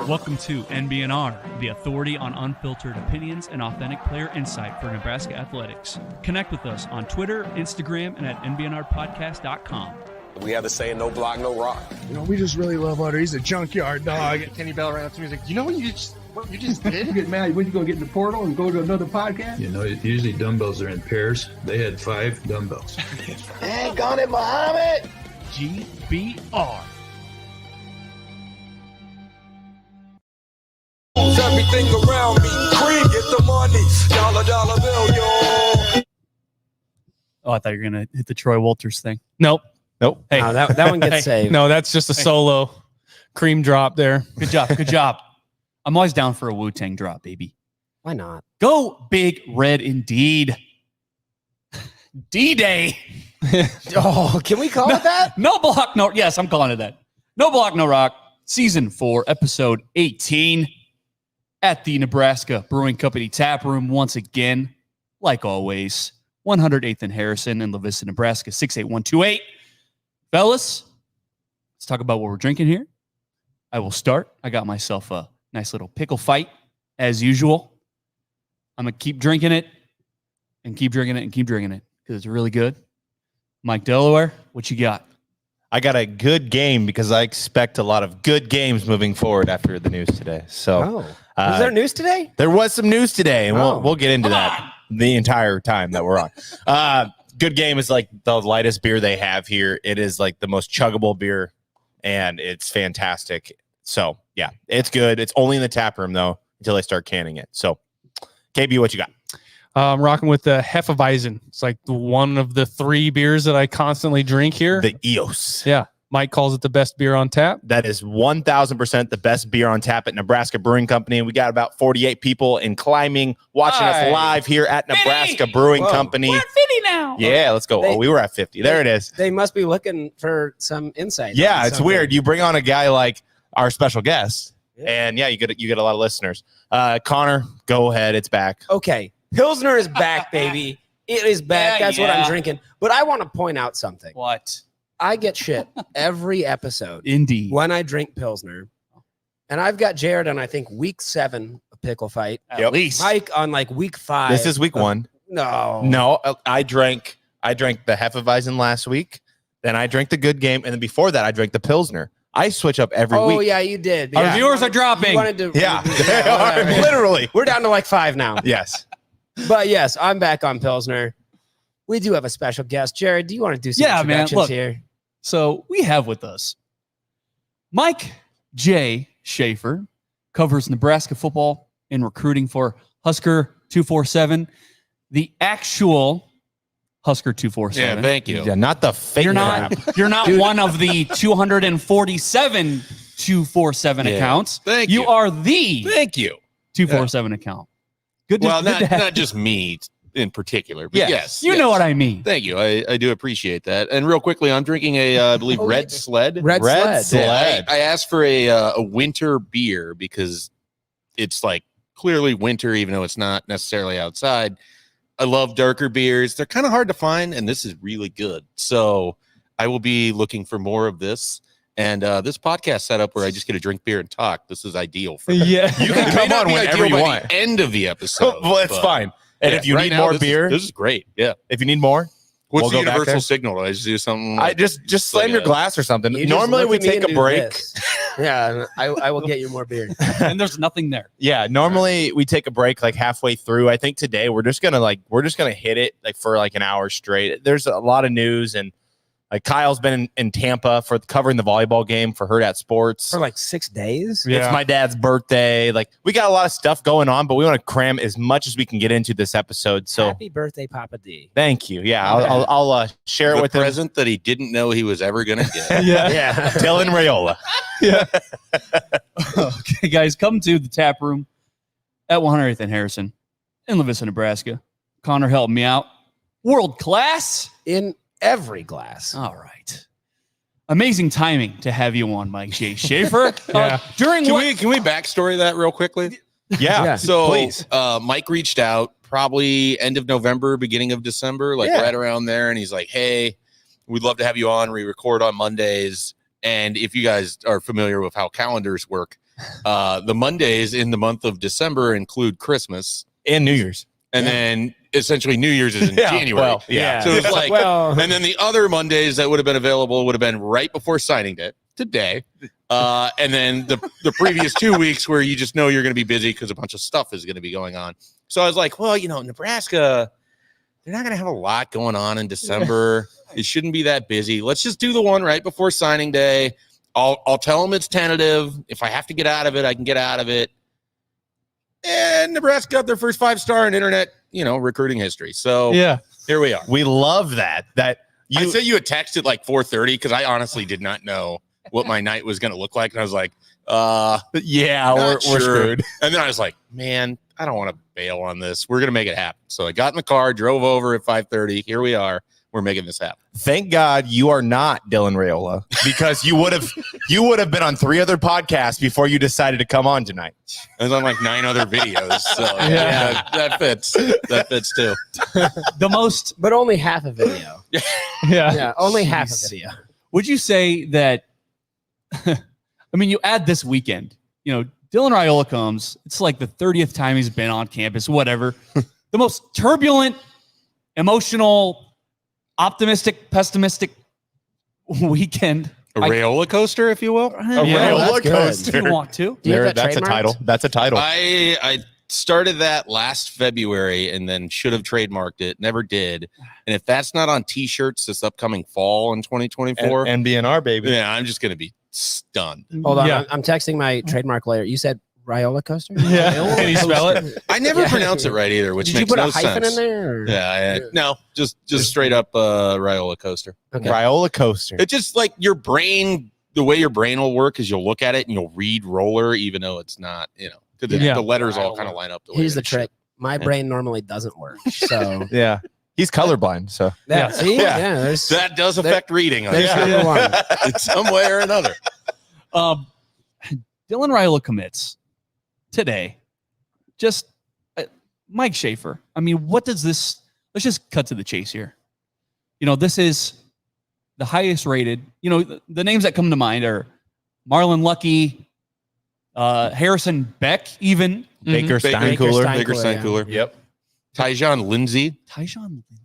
Welcome to NBNR, the authority on unfiltered opinions and authentic player insight for Nebraska athletics. Connect with us on Twitter, Instagram, and at NBNRpodcast.com. We have the saying, no block, no rock. You know, we just really love Otter. He's a junkyard dog. Kenny Bell ran up to me and was like, you know what you just did? You get mad when you go get in the portal and go to another podcast? You know, usually dumbbells are in pairs. They had 5 dumbbells. Dang on it, Muhammad! GBR. Everything around me, cream, get the money, dollar bill, yo. Oh, I thought you were going to hit the Troy Walters thing. Nope. Hey, no, that one gets saved. No, that's just a solo cream drop there. Good job. I'm always down for a Wu-Tang drop, baby. Why not? Go Big Red indeed. D-Day. Oh, can we call it that? No block, no. Yes, I'm calling it that. No block, no rock. Season 4, episode 18. At the Nebraska Brewing Company tap room once again, like always, 108th and Harrison in La Vista, Nebraska, 68128. Fellas, let's talk about what we're drinking here. I will start. I got myself a nice little pickle fight, as usual. I'm going to keep drinking it and keep drinking it and keep drinking it because it's really good. Mike Delaware, what you got? I got a good game because I expect a lot of good games moving forward after the news today. So, was there news today? There was some news today, and we'll get into that the entire time that we're on. Good game is like the lightest beer they have here. It is like the most chuggable beer, and it's fantastic. So, yeah, it's good. It's only in the tap room, though, until they start canning it. So, KB, what you got? I'm rocking with the Hefeweizen. It's like one of the 3 beers that I constantly drink here. The EOS. Yeah. Mike calls it the best beer on tap. That is 1,000% the best beer on tap at Nebraska Brewing Company. We got about 48 people in climbing watching us live here at Nebraska Brewing Company. We're at 50 now. Yeah, let's go. We were at 50. There it is. They must be looking for some insight. Yeah, it's weird. You bring on a guy like our special guest, and you get a lot of listeners. Connor, go ahead. It's back. Okay. Pilsner is back, baby. It is back. That's what I'm drinking. But I want to point out something. What? I get shit every episode. Indeed. When I drink Pilsner. And I've got Jared on, I think, week 7 of Pickle Fight. At least. Mike on like week 5. This is week 1. No. I drank the Hefeweizen last week. Then I drank the Good Game. And then before that, I drank the Pilsner. I switch up every week. Oh, yeah, you did. Our viewers are dropping. Yeah, they are. Literally. We're down to like 5 now. Yes. But yes, I'm back on Pilsner. We do have a special guest. Jared, do you want to do some introductions here? So we have with us Mike J. Schaefer, covers Nebraska football and recruiting for Husker 247, the actual Husker 247. Yeah, thank you. Yeah, not the fake. You're not one of the 247 247 accounts. Thank you. You are the 247 account. Good to, not just me in particular, but yes. You know what I mean. Thank you. I do appreciate that. And real quickly, I'm drinking I believe Red Sled. Red Sled. I asked for a winter beer because it's like clearly winter, even though it's not necessarily outside. I love darker beers. They're kind of hard to find, and this is really good. So I will be looking for more of this. And this podcast setup where I just get to drink beer and talk, this is ideal for me. Yeah. You can come on whenever you want. The end of the episode. Well, it's fine. And if you need more beer, this is great. Yeah. If you need more, what's the universal signal? I just do something. I just slam your glass or something. Normally we take a break. Yeah, I will get you more beer. And there's nothing there. Yeah, normally we take a break like halfway through. I think today we're just gonna hit it like for like an hour straight. There's a lot of news and Like Kyle's been in Tampa for covering the volleyball game for Herd at Sports. For like 6 days. It's my dad's birthday. Like we got a lot of stuff going on, but we want to cram as much as we can get into this episode. So Happy birthday, Papa D. thank you. Yeah, I'll share it The with him. present that he didn't know he was ever going to get. Yeah, Dylan Raiola. Okay, guys, come to the tap room at 100th and Harrison in La Vista, Nebraska. Connor helped me out. World class. In every glass. All right. Amazing timing to have you on, Mike Schaefer. During Can we backstory that real quickly? Yeah. So please. Mike reached out probably end of November, beginning of December, like right around there. And he's like, hey, we'd love to have you on. We record on Mondays. And if you guys are familiar with how calendars work, the Mondays in the month of December include Christmas and New Year's. And then essentially New Year's is in January. Well, So it's like, and then the other Mondays that would have been available would have been right before signing day, today. And then the previous 2 weeks where you just know you're going to be busy because a bunch of stuff is going to be going on. So I was like, well, Nebraska, they're not going to have a lot going on in December. It shouldn't be that busy. Let's just do the one right before signing day. I'll tell them it's tentative. If I have to get out of it, I can get out of it. And Nebraska got their first 5-star in internet, recruiting history. So here we are. We love that. I sent you a text at like 4:30 because I honestly did not know what my night was going to look like. And I was like, we're screwed. And then I was like, man, I don't want to bail on this. We're going to make it happen. So I got in the car, drove over at 5:30. Here we are. We're making this happen. Thank God you are not Dylan Raiola, because you would have been on 3 other podcasts before you decided to come on tonight. I was on like 9 other videos. So that fits. That fits too. But only half a video. Yeah, only half a video. Would you say that, you add this weekend, Dylan Raiola comes, it's like the 30th time he's been on campus, whatever. The most turbulent, emotional, optimistic, pessimistic weekend. A Raiola coaster, if you will. Raiola coaster. If you want to. That's a title. That's a title. I started that last February and then should have trademarked it. Never did. And if that's not on T-shirts this upcoming fall in 2024, NBNR, baby. Yeah, I'm just going to be stunned. Hold on. I'm texting my trademark later. You said Raiola coaster? Yeah. Can you spell it? I never pronounce it right either, which Did makes you put no a hyphen sense. in there? Or? Yeah, no, just straight up Raiola coaster. Okay. Raiola coaster. It's just like your brain, the way your brain will work is you'll look at it and you'll read roller, even though it's not, because the letters all kind of line up. Here's the trick. My brain normally doesn't work. So yeah. He's colorblind, so see? Yeah, that does affect reading. There's number one. In some way or another. Dylan Raiola commits today. Just Mike Schaefer. What does this? Let's just cut to the chase here. This is the highest rated. The names that come to mind are Marlon Lucky, Harrison Beck, even Baker Steinkooler. Yep. Tyjon Lindsey.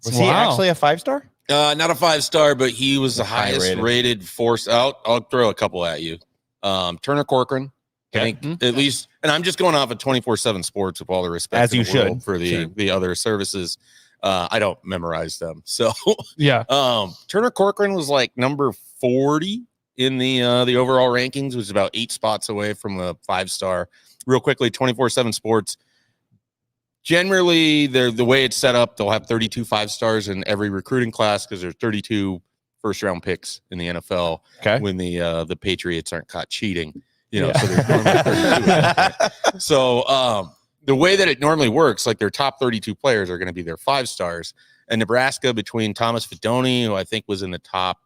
Was he actually a 5-star? Not a 5-star, but he was the highest rated force out. I'll throw a couple at you. Turner Corcoran. I think at least, and I'm just going off of 247 Sports with all the respect as you should for the other services. I don't memorize them, so Turner Corcoran was like number 40 in the overall rankings, which is about 8 spots away from a 5-star. Real quickly, 247 Sports. Generally, the way it's set up, they'll have 32 5-stars in every recruiting class because there's 32 first-round picks in the NFL. Okay, when the Patriots aren't caught cheating. So there's normally 32. So the way that it normally works, like their top 32 players are going to be their 5-stars. And Nebraska, between Thomas Fidoni, who I think was in the top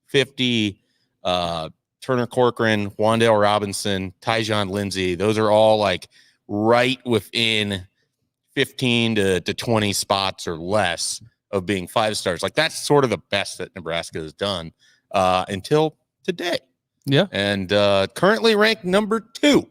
50, Turner Corcoran, Wandale Robinson, Tyjon Lindsey, those are all like right within 15 to 20 spots or less of being 5-stars. Like that's sort of the best that Nebraska has done until today. Yeah. And currently ranked number 2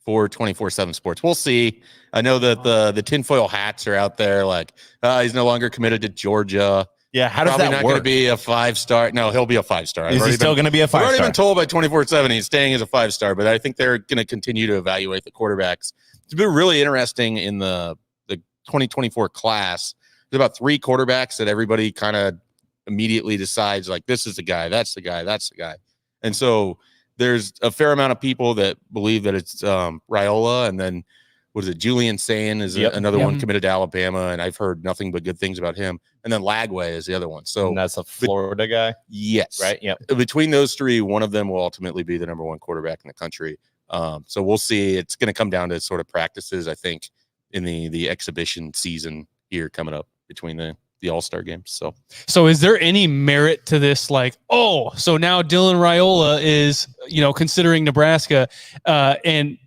for 247 Sports. We'll see. I know that the tinfoil hats are out there. Like he's no longer committed to Georgia. Yeah. How does Probably that not work? going to be a 5-star. No, he'll be a 5-star. Is he still going to be a 5-star? I've already been told by 247 he's staying as a 5-star, but I think they're going to continue to evaluate the quarterbacks. It's been really interesting in the 2024 class. There's about 3 quarterbacks that everybody kind of immediately decides like this is the guy, that's the guy, that's the guy. And so there's a fair amount of people that believe that it's Raiola, and then what is it? Julian Sayin is another one committed to Alabama, and I've heard nothing but good things about him. And then Lagway is the other one. So and that's a Florida guy. Yes. Right. Yep. Between those three, one of them will ultimately be the number one quarterback in the country. So we'll see. It's going to come down to sort of practices, I think, in the exhibition season here coming up between the All-Star games. So is there any merit to this? Like, so now Dylan Raiola is, considering Nebraska, and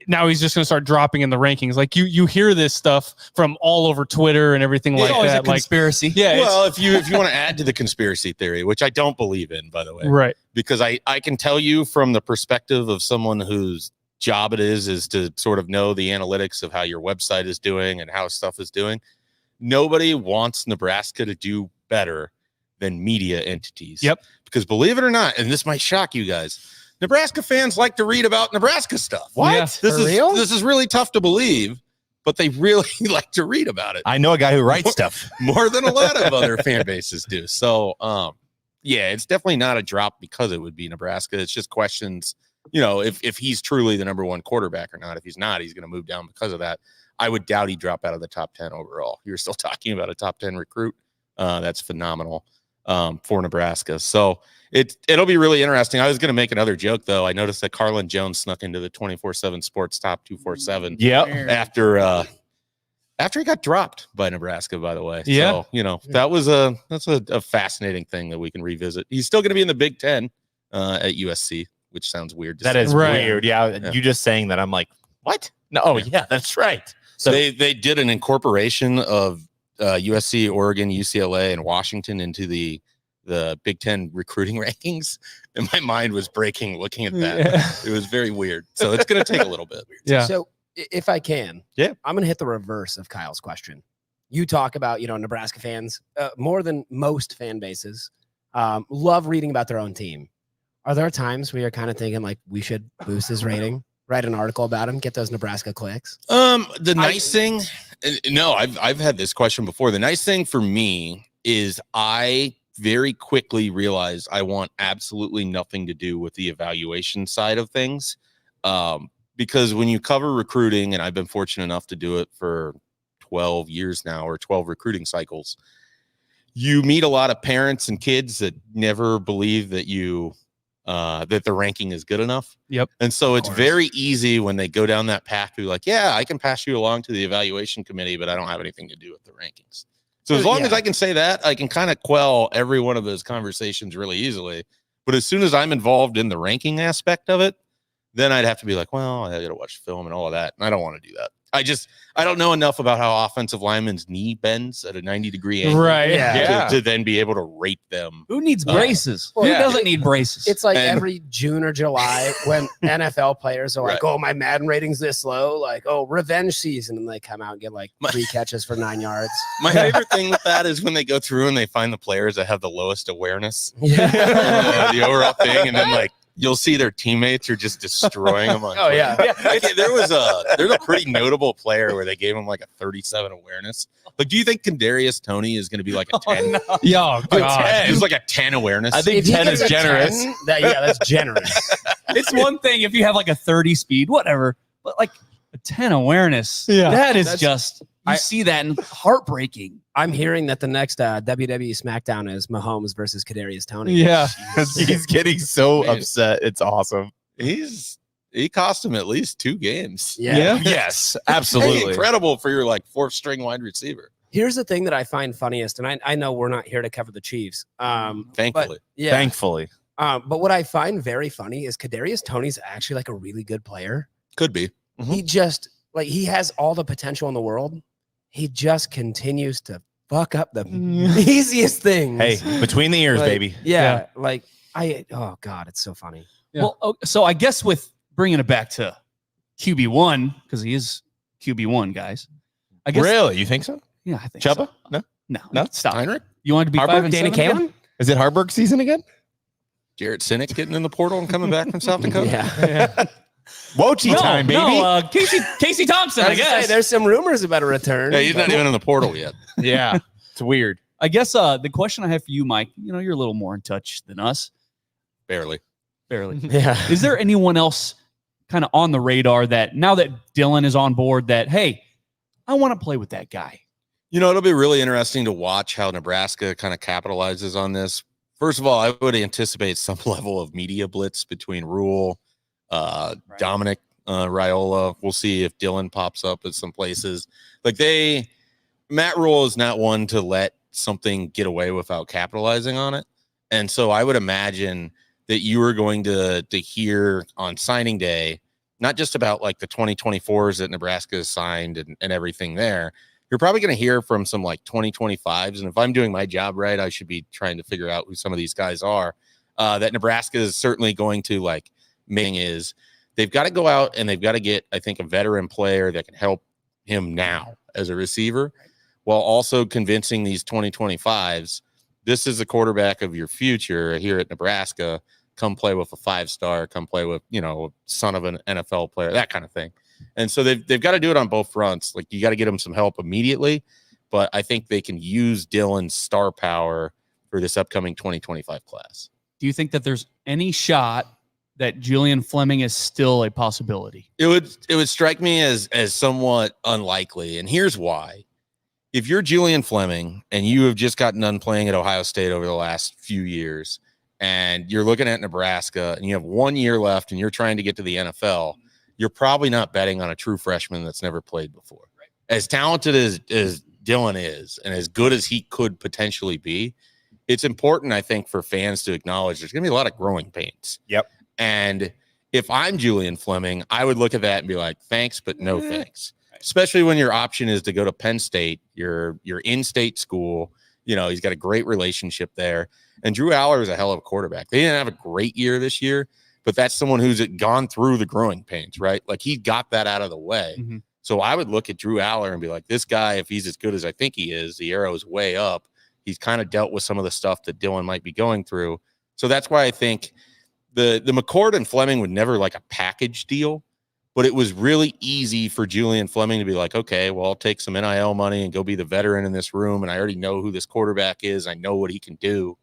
now he's just going to start dropping in the rankings. Like you hear this stuff from all over Twitter and everything like that. Like conspiracy. Yeah. Well, if you want to add to the conspiracy theory, which I don't believe in, by the way, right. Because I can tell you from the perspective of someone whose job it is to sort of know the analytics of how your website is doing and how stuff is doing. Nobody wants Nebraska to do better than media entities. Yep. Because believe it or not, and this might shock you guys, Nebraska fans like to read about Nebraska stuff. What? Yeah. This is really tough to believe, but they really like to read about it. I know a guy who writes stuff More than a lot of other fan bases do. So, yeah, it's definitely not a drop because it would be Nebraska. It's just questions, if he's truly the number one quarterback or not. If he's not, he's going to move down because of that. I would doubt he'd drop out of the top 10 overall. You're still talking about a top 10 recruit. That's phenomenal for Nebraska. So it'll be really interesting. I was going to make another joke, though. I noticed that Carlin Jones snuck into the 247 Sports top 247. Yep. After he got dropped by Nebraska, by the way. Yeah. So, that's a fascinating thing that we can revisit. He's still going to be in the Big Ten at USC, which sounds weird. That is weird. Yeah. You just saying that. I'm like, what? No. Oh, yeah, that's right. So they did an incorporation of USC, Oregon, UCLA, and Washington into the Big Ten recruiting rankings, and my mind was breaking looking at that. Yeah. It was very weird. So it's going to take a little bit. Yeah. So if I can, I'm going to hit the reverse of Kyle's question. You talk about, Nebraska fans, more than most fan bases, love reading about their own team. Are there times where you're kind of thinking like we should boost his rating? Write an article about him, get those Nebraska clicks. Nice thing, no, I've had this question before. The nice thing for me is I very quickly realized I want absolutely nothing to do with the evaluation side of things. Because when you cover recruiting, and I've been fortunate enough to do it for 12 years now, or 12 recruiting cycles, you meet a lot of parents and kids that never believe that that the ranking is good enough. Yep. And so it's very easy when they go down that path to be like, yeah, I can pass you along to the evaluation committee, but I don't have anything to do with the rankings. So as long as I can say that, I can kind of quell every one of those conversations really easily. But as soon as I'm involved in the ranking aspect of it, then I'd have to be like, well, I got to watch film and all of that. And I don't want to do that. I don't know enough about how offensive lineman's knee bends at a 90-degree angle. Right. To then be able to rate them. Who needs braces? Who doesn't need braces? It's like every June or July when NFL players are like, oh, my Madden rating's this low. Like, oh, revenge season. And they come out and get like 3 catches for 9 yards. My favorite thing with that is when they go through and they find the players that have the lowest awareness. The overall thing. And then like, you'll see their teammates are just destroying them. There's a pretty notable player where they gave him like a 37 awareness. Like, do you think Kadarius Toney is going to be like a 10? No. Yeah, it was like a 10 awareness. I think 10 is generous. That's generous. It's one thing if you have like a 30 speed, whatever, but like a 10 awareness. Yeah, that is just. You see that and heartbreaking. I'm hearing that the next WWE SmackDown is Mahomes versus Kadarius Toney. Yeah, he's getting so upset. It's awesome. He cost him at least 2 games. Yeah. Yes, absolutely. Hey, incredible for your like 4th string wide receiver. Here's the thing that I find funniest, and I know we're not here to cover the Chiefs. Thankfully. Thankfully. But what I find very funny is Kadarius Toney's actually like a really good player. Could be. Mm-hmm. He just he has all the potential in the world. He just continues to fuck up the easiest things. Hey, between the ears, baby. Yeah. Oh God, it's so funny. Yeah. Well, so I guess with bringing it back to QB1, because he is QB1, guys. I guess. Really? You think so? Yeah, I think Chuba? So. No. Stop. Heinrich? You wanted to be Harburg, 5 and Danny 7 Cameron? Is it Harburg season again? Jarrett Sinek getting in the portal and coming back from South Dakota? Yeah. Wochy time, baby. No, Casey Thompson, I guess. There's some rumors about a return. Yeah, he's not even in the portal yet. Yeah, it's weird. I guess the question I have for you, Mike, you're a little more in touch than us. Barely. Yeah. Is there anyone else kind of on the radar that now that Dylan is on board that, hey, I want to play with that guy? It'll be really interesting to watch how Nebraska kind of capitalizes on this. First of all, I would anticipate some level of media blitz between Rule, Dominic, Raiola. We'll see if Dylan pops up at some places. Matt Rule is not one to let something get away without capitalizing on it. And so I would imagine that you are going to hear on signing day, not just about like the 2024s that Nebraska has signed and everything there. You're probably going to hear from some like 2025s. And if I'm doing my job right, I should be trying to figure out who some of these guys are. That Nebraska is certainly going to they've got to go out and they've got to get, I think, a veteran player that can help him now as a receiver, while also convincing these 2025s, this is the quarterback of your future here at Nebraska. Come play with a 5-star, come play with, son of an NFL player, that kind of thing. And so they've got to do it on both fronts. Like, you got to get them some help immediately, but I think they can use Dylan's star power for this upcoming 2025 class. Do you think that there's any shot that Julian Fleming is still a possibility? It would strike me as somewhat unlikely, and here's why. If you're Julian Fleming and you have just gotten done playing at Ohio State over the last few years, and you're looking at Nebraska and you have 1 year left and you're trying to get to the NFL, you're probably not betting on a true freshman that's never played before. As talented as Dylan is and as good as he could potentially be, it's important, I think, for fans to acknowledge there's going to be a lot of growing pains. Yep. And if I'm Julian Fleming, I would look at that and be like, thanks, but no thanks. Especially when your option is to go to Penn State, your in-state school. He's got a great relationship there. And Drew Aller is a hell of a quarterback. They didn't have a great year this year, but that's someone who's gone through the growing pains, right? Like, he got that out of the way. Mm-hmm. So I would look at Drew Aller and be like, this guy, if he's as good as I think he is, the arrow's way up. He's kind of dealt with some of the stuff that Dylan might be going through. So that's why I think the McCord and Fleming would never like a package deal, but it was really easy for Julian Fleming to be like, okay, well, I'll take some NIL money and go be the veteran in this room. And I already know who this quarterback is. I know what he can do.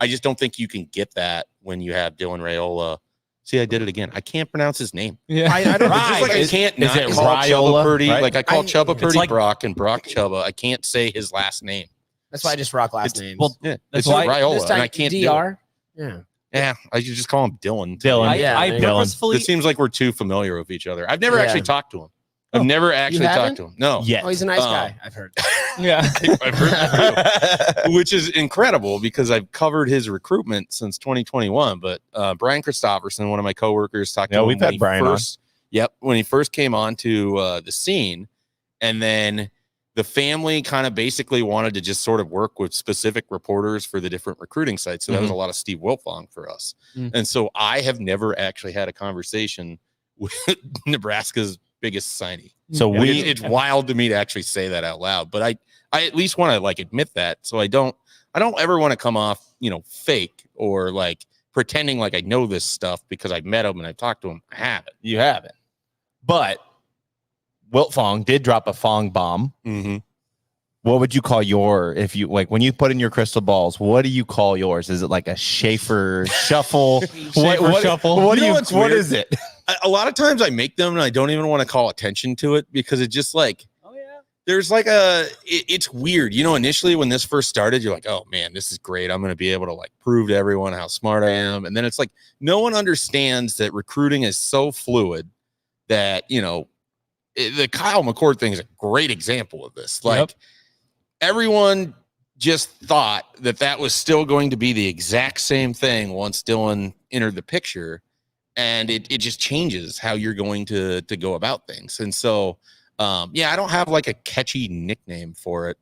I just don't think you can get that when you have Dylan Raiola. See, I did it again. I can't pronounce his name. Yeah. I don't It's just like I can't not call Chubba Purdy. Right? Like, I call Chubba Purdy Brock and Brock Chubba. I can't say his last name. That's why I just rock last names. Well, Yeah, that's it's why Raiola, and I can't DR. do it. Yeah. Yeah, I should just call him Dylan. I purposefully. It seems like we're too familiar with each other. I've never actually talked to him. I've never actually talked to him. No. Yeah. Oh, he's a nice guy. I've heard. Yeah. I've heard that too. Which is incredible because I've covered his recruitment since 2021. But Brian Christopherson, one of my coworkers, talked to him. We've had Brian on. Yep. When he first came onto the scene, and then the family kind of basically wanted to just sort of work with specific reporters for the different recruiting sites. So that was a lot of Steve Wiltfong for us. And so I have never actually had a conversation with Nebraska's biggest signee. So it's wild to me to actually say that out loud, but I at least want to like admit that. So I don't ever want to come off, fake or like pretending like I know this stuff because I've met him and I've talked to him. I haven't. You haven't. But Wiltfong did drop a Fong bomb. Mm-hmm. What would you call if you like when you put in your crystal balls, what do you call yours? Is it like a Schaefer shuffle? Shuffle. What is it? A lot of times I make them and I don't even want to call attention to it because it's just like, there's like it's weird. Initially when this first started, you're like, oh man, this is great. I'm going to be able to like prove to everyone how smart I am. And then it's like, no one understands that recruiting is so fluid that, the Kyle McCord thing is a great example of this. Like, everyone just thought that was still going to be the exact same thing once Dylan entered the picture. And it just changes how you're going to go about things. And so, I don't have like a catchy nickname for it.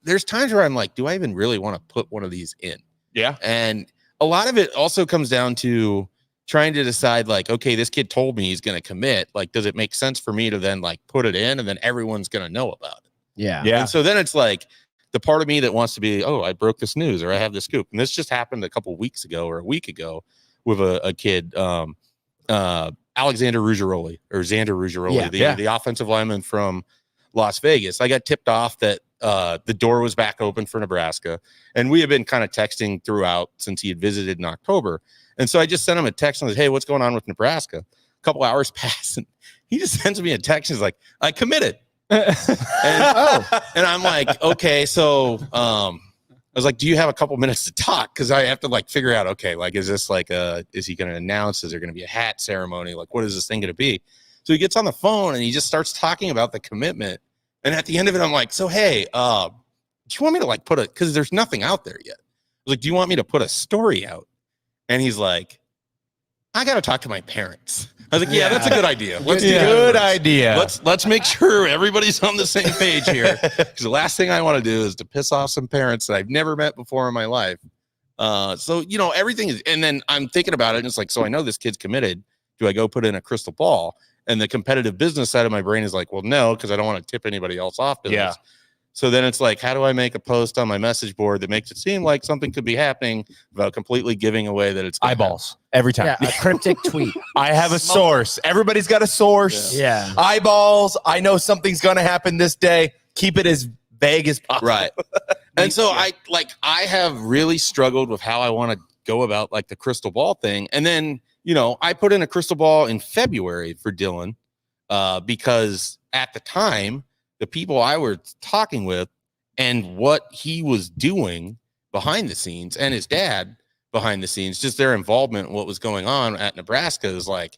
There's times where I'm like, do I even really want to put one of these in? Yeah. And a lot of it also comes down to trying to decide like, okay, this kid told me he's going to commit. Like, does it make sense for me to then like put it in and then everyone's going to know about it? Yeah. And so then it's like the part of me that wants to be, oh, I broke this news or I have the scoop. And this just happened a couple weeks ago or a week ago with a kid, Alexander Ruggiero or Xander Ruggiero, the offensive lineman from Las Vegas. I got tipped off that the door was back open for Nebraska, and we had been kind of texting throughout since he had visited in October. And so I just sent him a text and I said, hey, what's going on with Nebraska? A couple hours pass, and he just sends me a text. He's like, I committed. and I'm like, okay, so I was like, do you have a couple minutes to talk? Because I have to like figure out, okay, like, is this like is he going to announce? Is there going to be a hat ceremony? Like, what is this thing going to be? So he gets on the phone and he just starts talking about the commitment. And at the end of it, I'm like, so, hey, do you want me to like because there's nothing out there yet. I was like, do you want me to put a story out? And he's like, I got to talk to my parents. I was like, yeah, that's a good idea. Let's do that Good first. idea. Let's make sure everybody's on the same page here. Because the last thing I want to do is to piss off some parents that I've never met before in my life. So, everything is, and then I'm thinking about it, and it's like, so I know this kid's committed. Do I go put in a crystal ball? And the competitive business side of my brain is like, well, no, because I don't want to tip anybody else off to this. So then it's like, how do I make a post on my message board that makes it seem like something could be happening without completely giving away that it's Eyeballs every time. Yeah, a cryptic tweet. I have a source. Everybody's got a source. Yeah. Eyeballs. I know something's going to happen this day. Keep it as vague as possible. Right. And so I have really struggled with how I want to go about like the crystal ball thing. And then, I put in a crystal ball in February for Dylan because at the time, the people I were talking with and what he was doing behind the scenes and his dad behind the scenes, just their involvement in what was going on at Nebraska is like,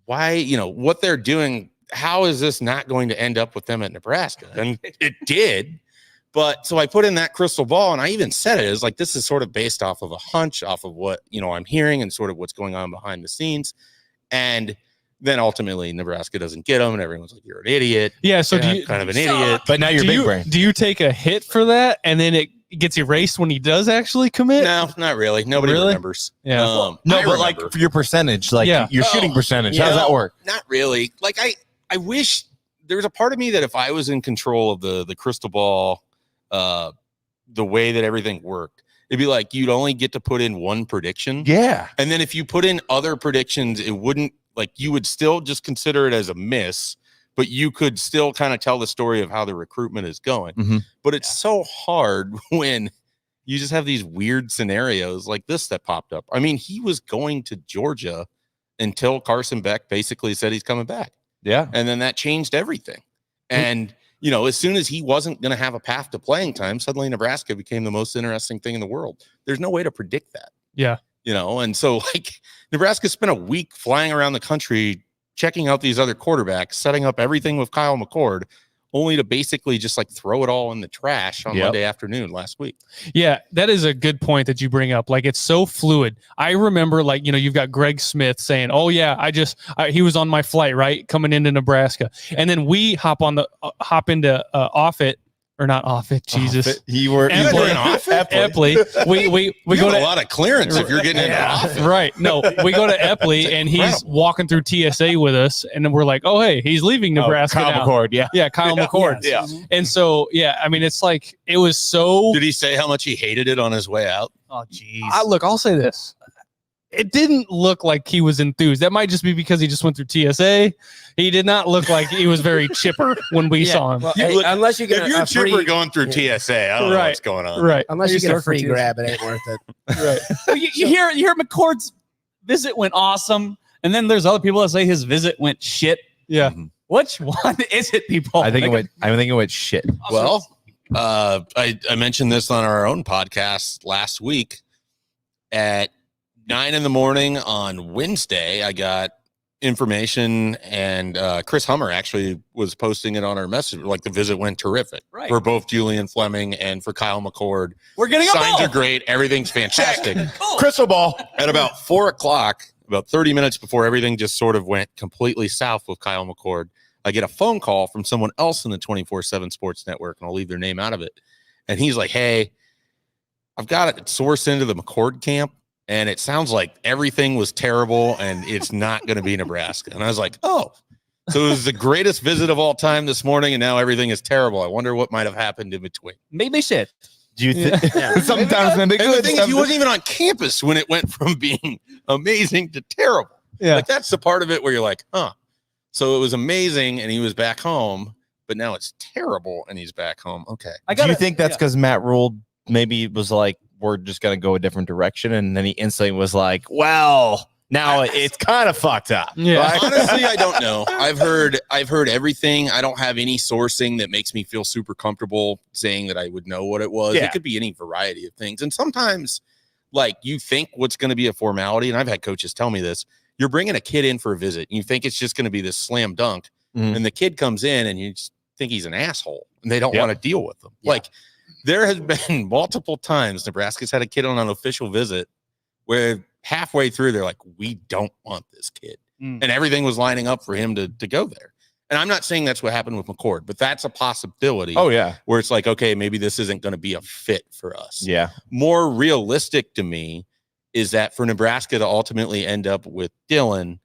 why, what they're doing, how is this not going to end up with them at Nebraska? And it did. But so I put in that crystal ball and I even said it is like, this is sort of based off of a hunch, off of what, I'm hearing and sort of what's going on behind the scenes. And then ultimately Nebraska doesn't get them and everyone's like, you're an idiot. Yeah. So do you kind of an idiot, but now you're big brain. Do you take a hit for that and then it gets erased when he does actually commit? No, not really. Nobody remembers. Yeah. No, but like for your percentage, like your shooting percentage, how does that work? Not really. Like I wish there was a part of me that if I was in control of the crystal ball, the way that everything worked, it'd be like, you'd only get to put in one prediction. Yeah. And then if you put in other predictions, it wouldn't, like, you would still just consider it as a miss, but you could still kind of tell the story of how the recruitment is going. Mm-hmm. But it's so hard when you just have these weird scenarios like this that popped up. I mean, he was going to Georgia until Carson Beck basically said he's coming back. Yeah. And then that changed everything. And, as soon as he wasn't going to have a path to playing time, suddenly Nebraska became the most interesting thing in the world. There's no way to predict that. Yeah. And so like Nebraska spent a week flying around the country, checking out these other quarterbacks, setting up everything with Kyle McCord, only to basically just like throw it all in the trash on Monday afternoon last week. Yeah, that is a good point that you bring up. Like, it's so fluid. I remember, like, you've got Greg Smith saying, oh yeah, he was on my flight, right, coming into Nebraska. And then we hop into Offutt. Or not Offutt, Jesus. You were in Epley. We go to a lot of clearance if you're getting into Offutt. Right. No, we go to Epley and he's walking through TSA with us, and then we're like, oh hey, he's leaving Nebraska. Kyle now. McCord, yeah, Kyle McCord. Yeah. And so I mean, it's like it was so. Did he say how much he hated it on his way out? Oh, geez. Look, I'll say this. It didn't look like he was enthused. That might just be because he just went through TSA. He did not look like he was very chipper when we saw him. Well, unless you get if you're a chipper free, going through TSA, I don't know what's going on. Right. unless you get a free for grab, it ain't worth it. Right. Well, you hear McCord's visit went awesome, and then there's other people that say his visit went shit. Yeah. Mm-hmm. Which one is it, people? I think it went shit. Well, I mentioned this on our own podcast last week. At 9 a.m. on Wednesday, I got information, and Chris Hummer actually was posting it on our message. Like, the visit went terrific for both Julian Fleming and for Kyle McCord. We're getting a signs ball. are great. Everything's fantastic. Cool. Crystal ball. At about 4 o'clock, about 30 minutes before everything just sort of went completely south with Kyle McCord, I get a phone call from someone else in the 247 Sports Network, and I'll leave their name out of it. And he's like, hey, I've got a source into the McCord camp, and it sounds like everything was terrible and it's not going to be Nebraska. And I was like, oh, so it was the greatest visit of all time this morning, and now everything is terrible. I wonder what might have happened in between. Maybe shit. Do you think sometimes when they And the thing is, he wasn't even on campus when it went from being amazing to terrible. Yeah. Like, that's the part of it where you're like, huh. So it was amazing, and he was back home, but now it's terrible and he's back home. Okay. Do you think that's because Matt Rule maybe was like, we're just going to go a different direction? And then he instantly was like, well, now it's kind of fucked up. Yeah. Honestly, I don't know. I've heard everything. I don't have any sourcing that makes me feel super comfortable saying that I would know what it was. Yeah. It could be any variety of things. And sometimes, like, you think what's going to be a formality, and I've had coaches tell me this, you're bringing a kid in for a visit, and you think it's just going to be this slam dunk, and the kid comes in, and you just think he's an asshole, and they don't want to deal with them. Yeah. Like, there has been multiple times Nebraska's had a kid on an official visit where halfway through, they're like, we don't want this kid. And everything was lining up for him to go there. And I'm not saying that's what happened with McCord, but that's a possibility. Oh, yeah. Where it's like, okay, maybe this isn't going to be a fit for us. Yeah. More realistic to me is that for Nebraska to ultimately end up with Dylan,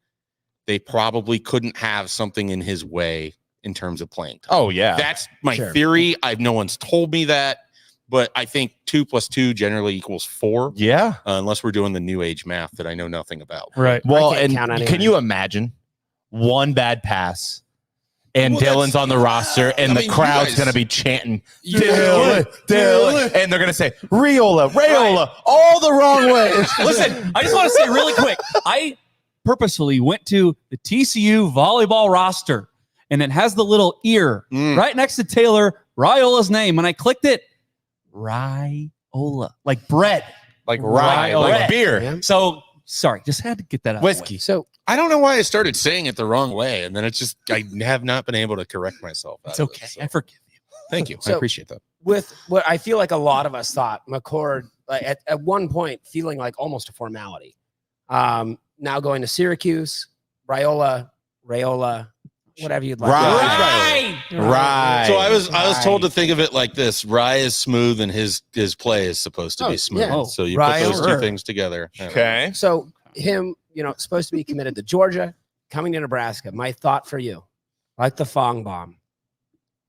they probably couldn't have something in his way in terms of playing time. Oh, yeah. That's my theory. No one's told me that. But I think 2 + 2 generally equals 4. Yeah. Unless we're doing the new age math that I know nothing about. Right. Well, can't and count anyone. can you imagine one bad pass and Well, Dylan's on the roster and I the mean, crowd's you guys- going to be chanting, Dylan, Dylan. And they're going to say, Raiola, all the wrong way. Listen, I just want to say really quick. I purposefully went to the TCU volleyball roster, and it has the little ear right next to Taylor Raiola's name. And I clicked it, Raiola, like bread. Like rye, like bread. beer. Yeah. So sorry, just had to get that out. Whiskey. So I don't know why I started saying it the wrong way. And then it's just, I have not been able to correct myself. It's out of okay. it, so I forgive you. Thank you. I So- appreciate that. with what I feel like a lot of us thought McCord like, at one point feeling like almost a formality. Now going to Syracuse, Raiola, whatever you'd like. Right. So I was told to think of it like this: Rye is smooth, and his play is supposed to be smooth. yeah. So you Rye put those two or- things together. Okay. So him, supposed to be committed to Georgia, coming to Nebraska. My thought for you, like the Fong bomb.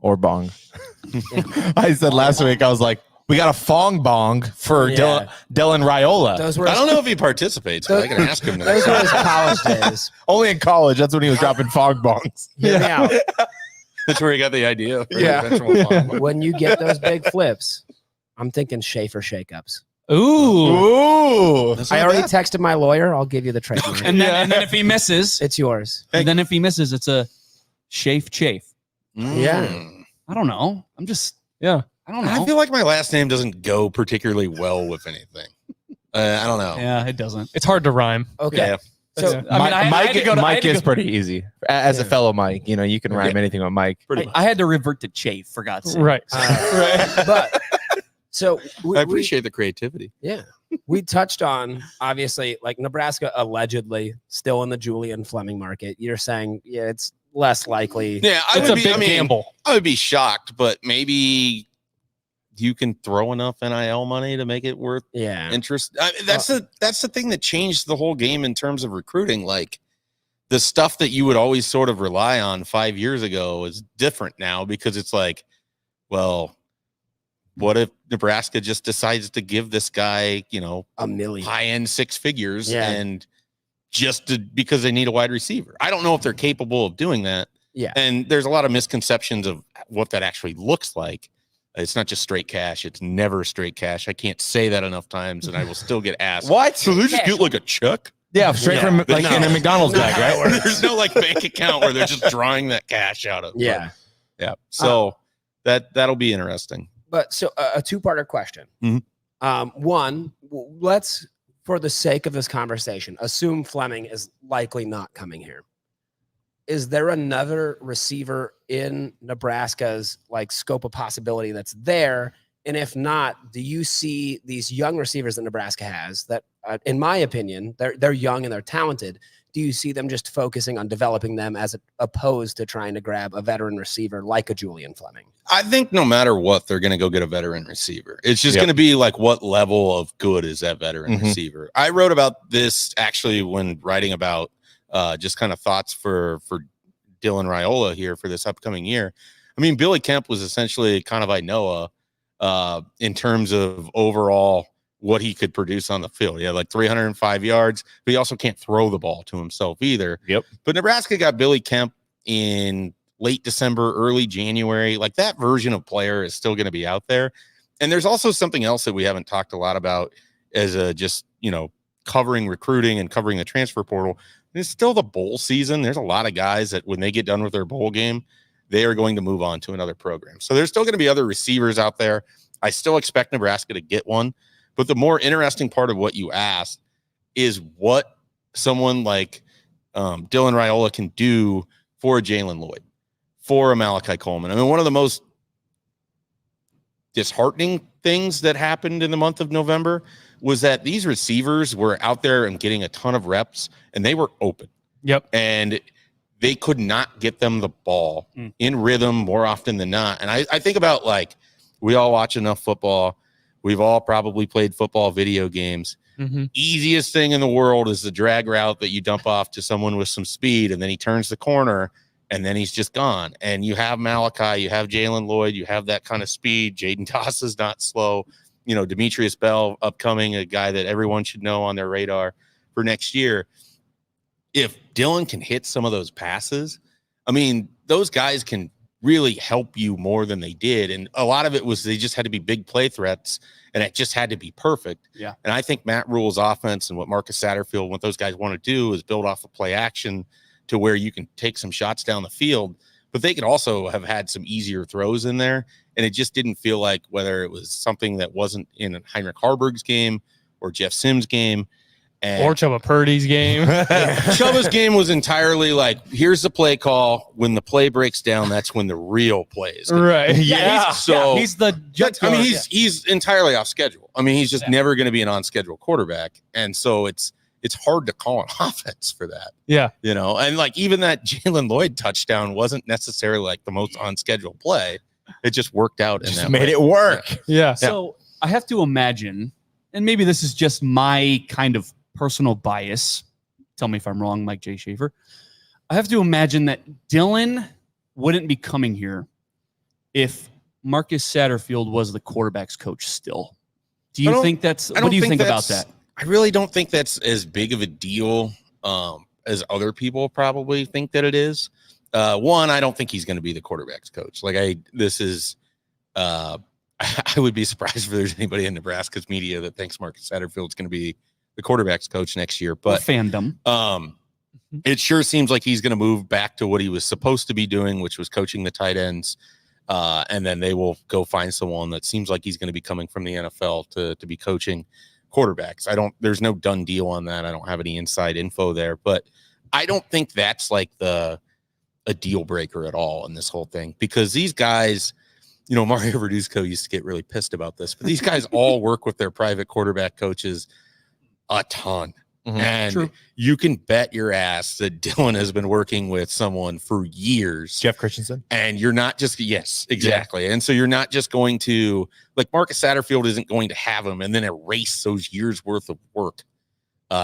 Or bong. I said last week, I was like, we got a fong bong for Yeah. Dylan Raiola. Those were I don't know if he participates, but I can ask him. those were his college days. Only in college. That's when he was dropping fong bongs. Hear me out. That's where he got the idea. For Yeah. the eventual bomb. When you get those big flips, I'm thinking Schaefer shakeups. Ooh. That's I not already bad. texted my lawyer. I'll give you the trademark. And then if he misses, It's yours. and then if he misses, it's a chafe. Yeah. I don't know. I'm just Yeah. I don't know. I feel like my last name doesn't go particularly well with anything. I don't know. yeah, it doesn't. It's hard to rhyme. Okay. Yeah. So I mean, I had to go to- I had Mike to is go- pretty easy. As a Yeah. fellow Mike, you can rhyme anything with Mike. I had to revert to chafe, for God's sake. Right. But so I appreciate the creativity. we touched on obviously like Nebraska allegedly still in the Julian Fleming market. You're saying it's less likely. Yeah, It's a big gamble. I would be shocked, but maybe you can throw enough NIL money to make it worth Yeah. interest. That's the thing that changed the whole game in terms of recruiting. Like the stuff that you would always sort of rely on 5 years ago is different now because it's like, well, what if Nebraska just decides to give this guy, $1 million. high-end 6 figures Yeah. and because they need a wide receiver? I don't know if they're capable of doing that. Yeah. And there's a lot of misconceptions of what that actually looks like. It's not just straight cash. It's never straight cash. I can't say that enough times, and I will still get asked. What? So they just get like a check? Yeah, straight Yeah. from But like in no. a McDonald's bag, right? There's no like bank account where they're just drawing that cash out of. Yeah. But, yeah. So that'll be interesting. But so a two-parter question. Mhm. One, let's, for the sake of this conversation, assume Fleming is likely not coming here. Is there another receiver in Nebraska's like scope of possibility that's there? And if not, do you see these young receivers that Nebraska has that, in my opinion, they're young and they're talented? Do you see them just focusing on developing them as opposed to trying to grab a veteran receiver like a Julian Fleming? I think no matter what, they're going to go get a veteran receiver. It's just going to be like, what level of good is that veteran receiver? I wrote about this actually when writing about just kind of thoughts for Dylan Raiola here for this upcoming year. I mean, Billy Kemp was essentially kind of Inoa in terms of overall what he could produce on the field. He had like 305 yards, but he also can't throw the ball to himself either. Yep. But Nebraska got Billy Kemp in late December, early January. Like that version of player is still going to be out there. And there's also something else that we haven't talked a lot about as a just, covering recruiting and covering the transfer portal. It's still the bowl season. There's a lot of guys that when they get done with their bowl game, they are going to move on to another program. So there's still going to be other receivers out there. I still expect Nebraska to get one. But the more interesting part of what you asked is what someone like Dylan Raiola can do for a Jalen Lloyd, for a Malachi Coleman. I mean, one of the most disheartening things that happened in the month of November was that these receivers were out there and getting a ton of reps, and they were open. Yep. And they could not get them the ball in rhythm more often than not. And I think about, like, we all watch enough football. We've all probably played football video games. Mm-hmm. Easiest thing in the world is the drag route that you dump off to someone with some speed, and then he turns the corner, and then he's just gone. And you have Malachi, you have Jalen Lloyd, you have that kind of speed. Jaden Doss is not slow. Demetrius Bell, upcoming, a guy that everyone should know on their radar for next year. If Dylan can hit some of those passes, I mean, those guys can really help you more than they did. And a lot of it was they just had to be big play threats, and it just had to be perfect. Yeah. And I think Matt Rule's offense and what Marcus Satterfield, what those guys want to do is build off of play action to where you can take some shots down the field, but they could also have had some easier throws in there. And it just didn't feel like, whether it was something that wasn't in Heinrich Harburg's game or Jeff Sims' game, or Chubba Purdy's game. Chubba's game was entirely like, here's the play call. When the play breaks down, that's when the real play is. Right. Yeah. He's the junkyard. I mean, he's entirely off schedule. I mean, he's just never going to be an on-schedule quarterback. And so it's hard to call an offense for that. Yeah. And like even that Jalen Lloyd touchdown wasn't necessarily like the most on-schedule play. It just worked out. Just made it work. Yeah. So I have to imagine, and maybe this is just my kind of personal bias. Tell me if I'm wrong, Mike J. Schaefer. I have to imagine that Dylan wouldn't be coming here if Marcus Satterfield was the quarterback's coach still. Do you think that's, what do you think about that? I really don't think that's as big of a deal as other people probably think that it is. One, I don't think he's going to be the quarterback's coach. Like I would be surprised if there's anybody in Nebraska's media that thinks Marcus Satterfield's going to be the quarterback's coach next year. But fandom. It sure seems like he's going to move back to what he was supposed to be doing, which was coaching the tight ends. And then they will go find someone that seems like he's going to be coming from the NFL to be coaching quarterbacks. There's no done deal on that. I don't have any inside info there, but I don't think that's like a deal breaker at all in this whole thing, because these guys, Mario Verduzco used to get really pissed about this, but these guys all work with their private quarterback coaches a ton. Mm-hmm. And you can bet your ass that Dylan has been working with someone for years. Jeff Christensen. And you're not just, yes, exactly. Yeah. And so you're not just going to, like, Marcus Satterfield isn't going to have him and then erase those years worth of work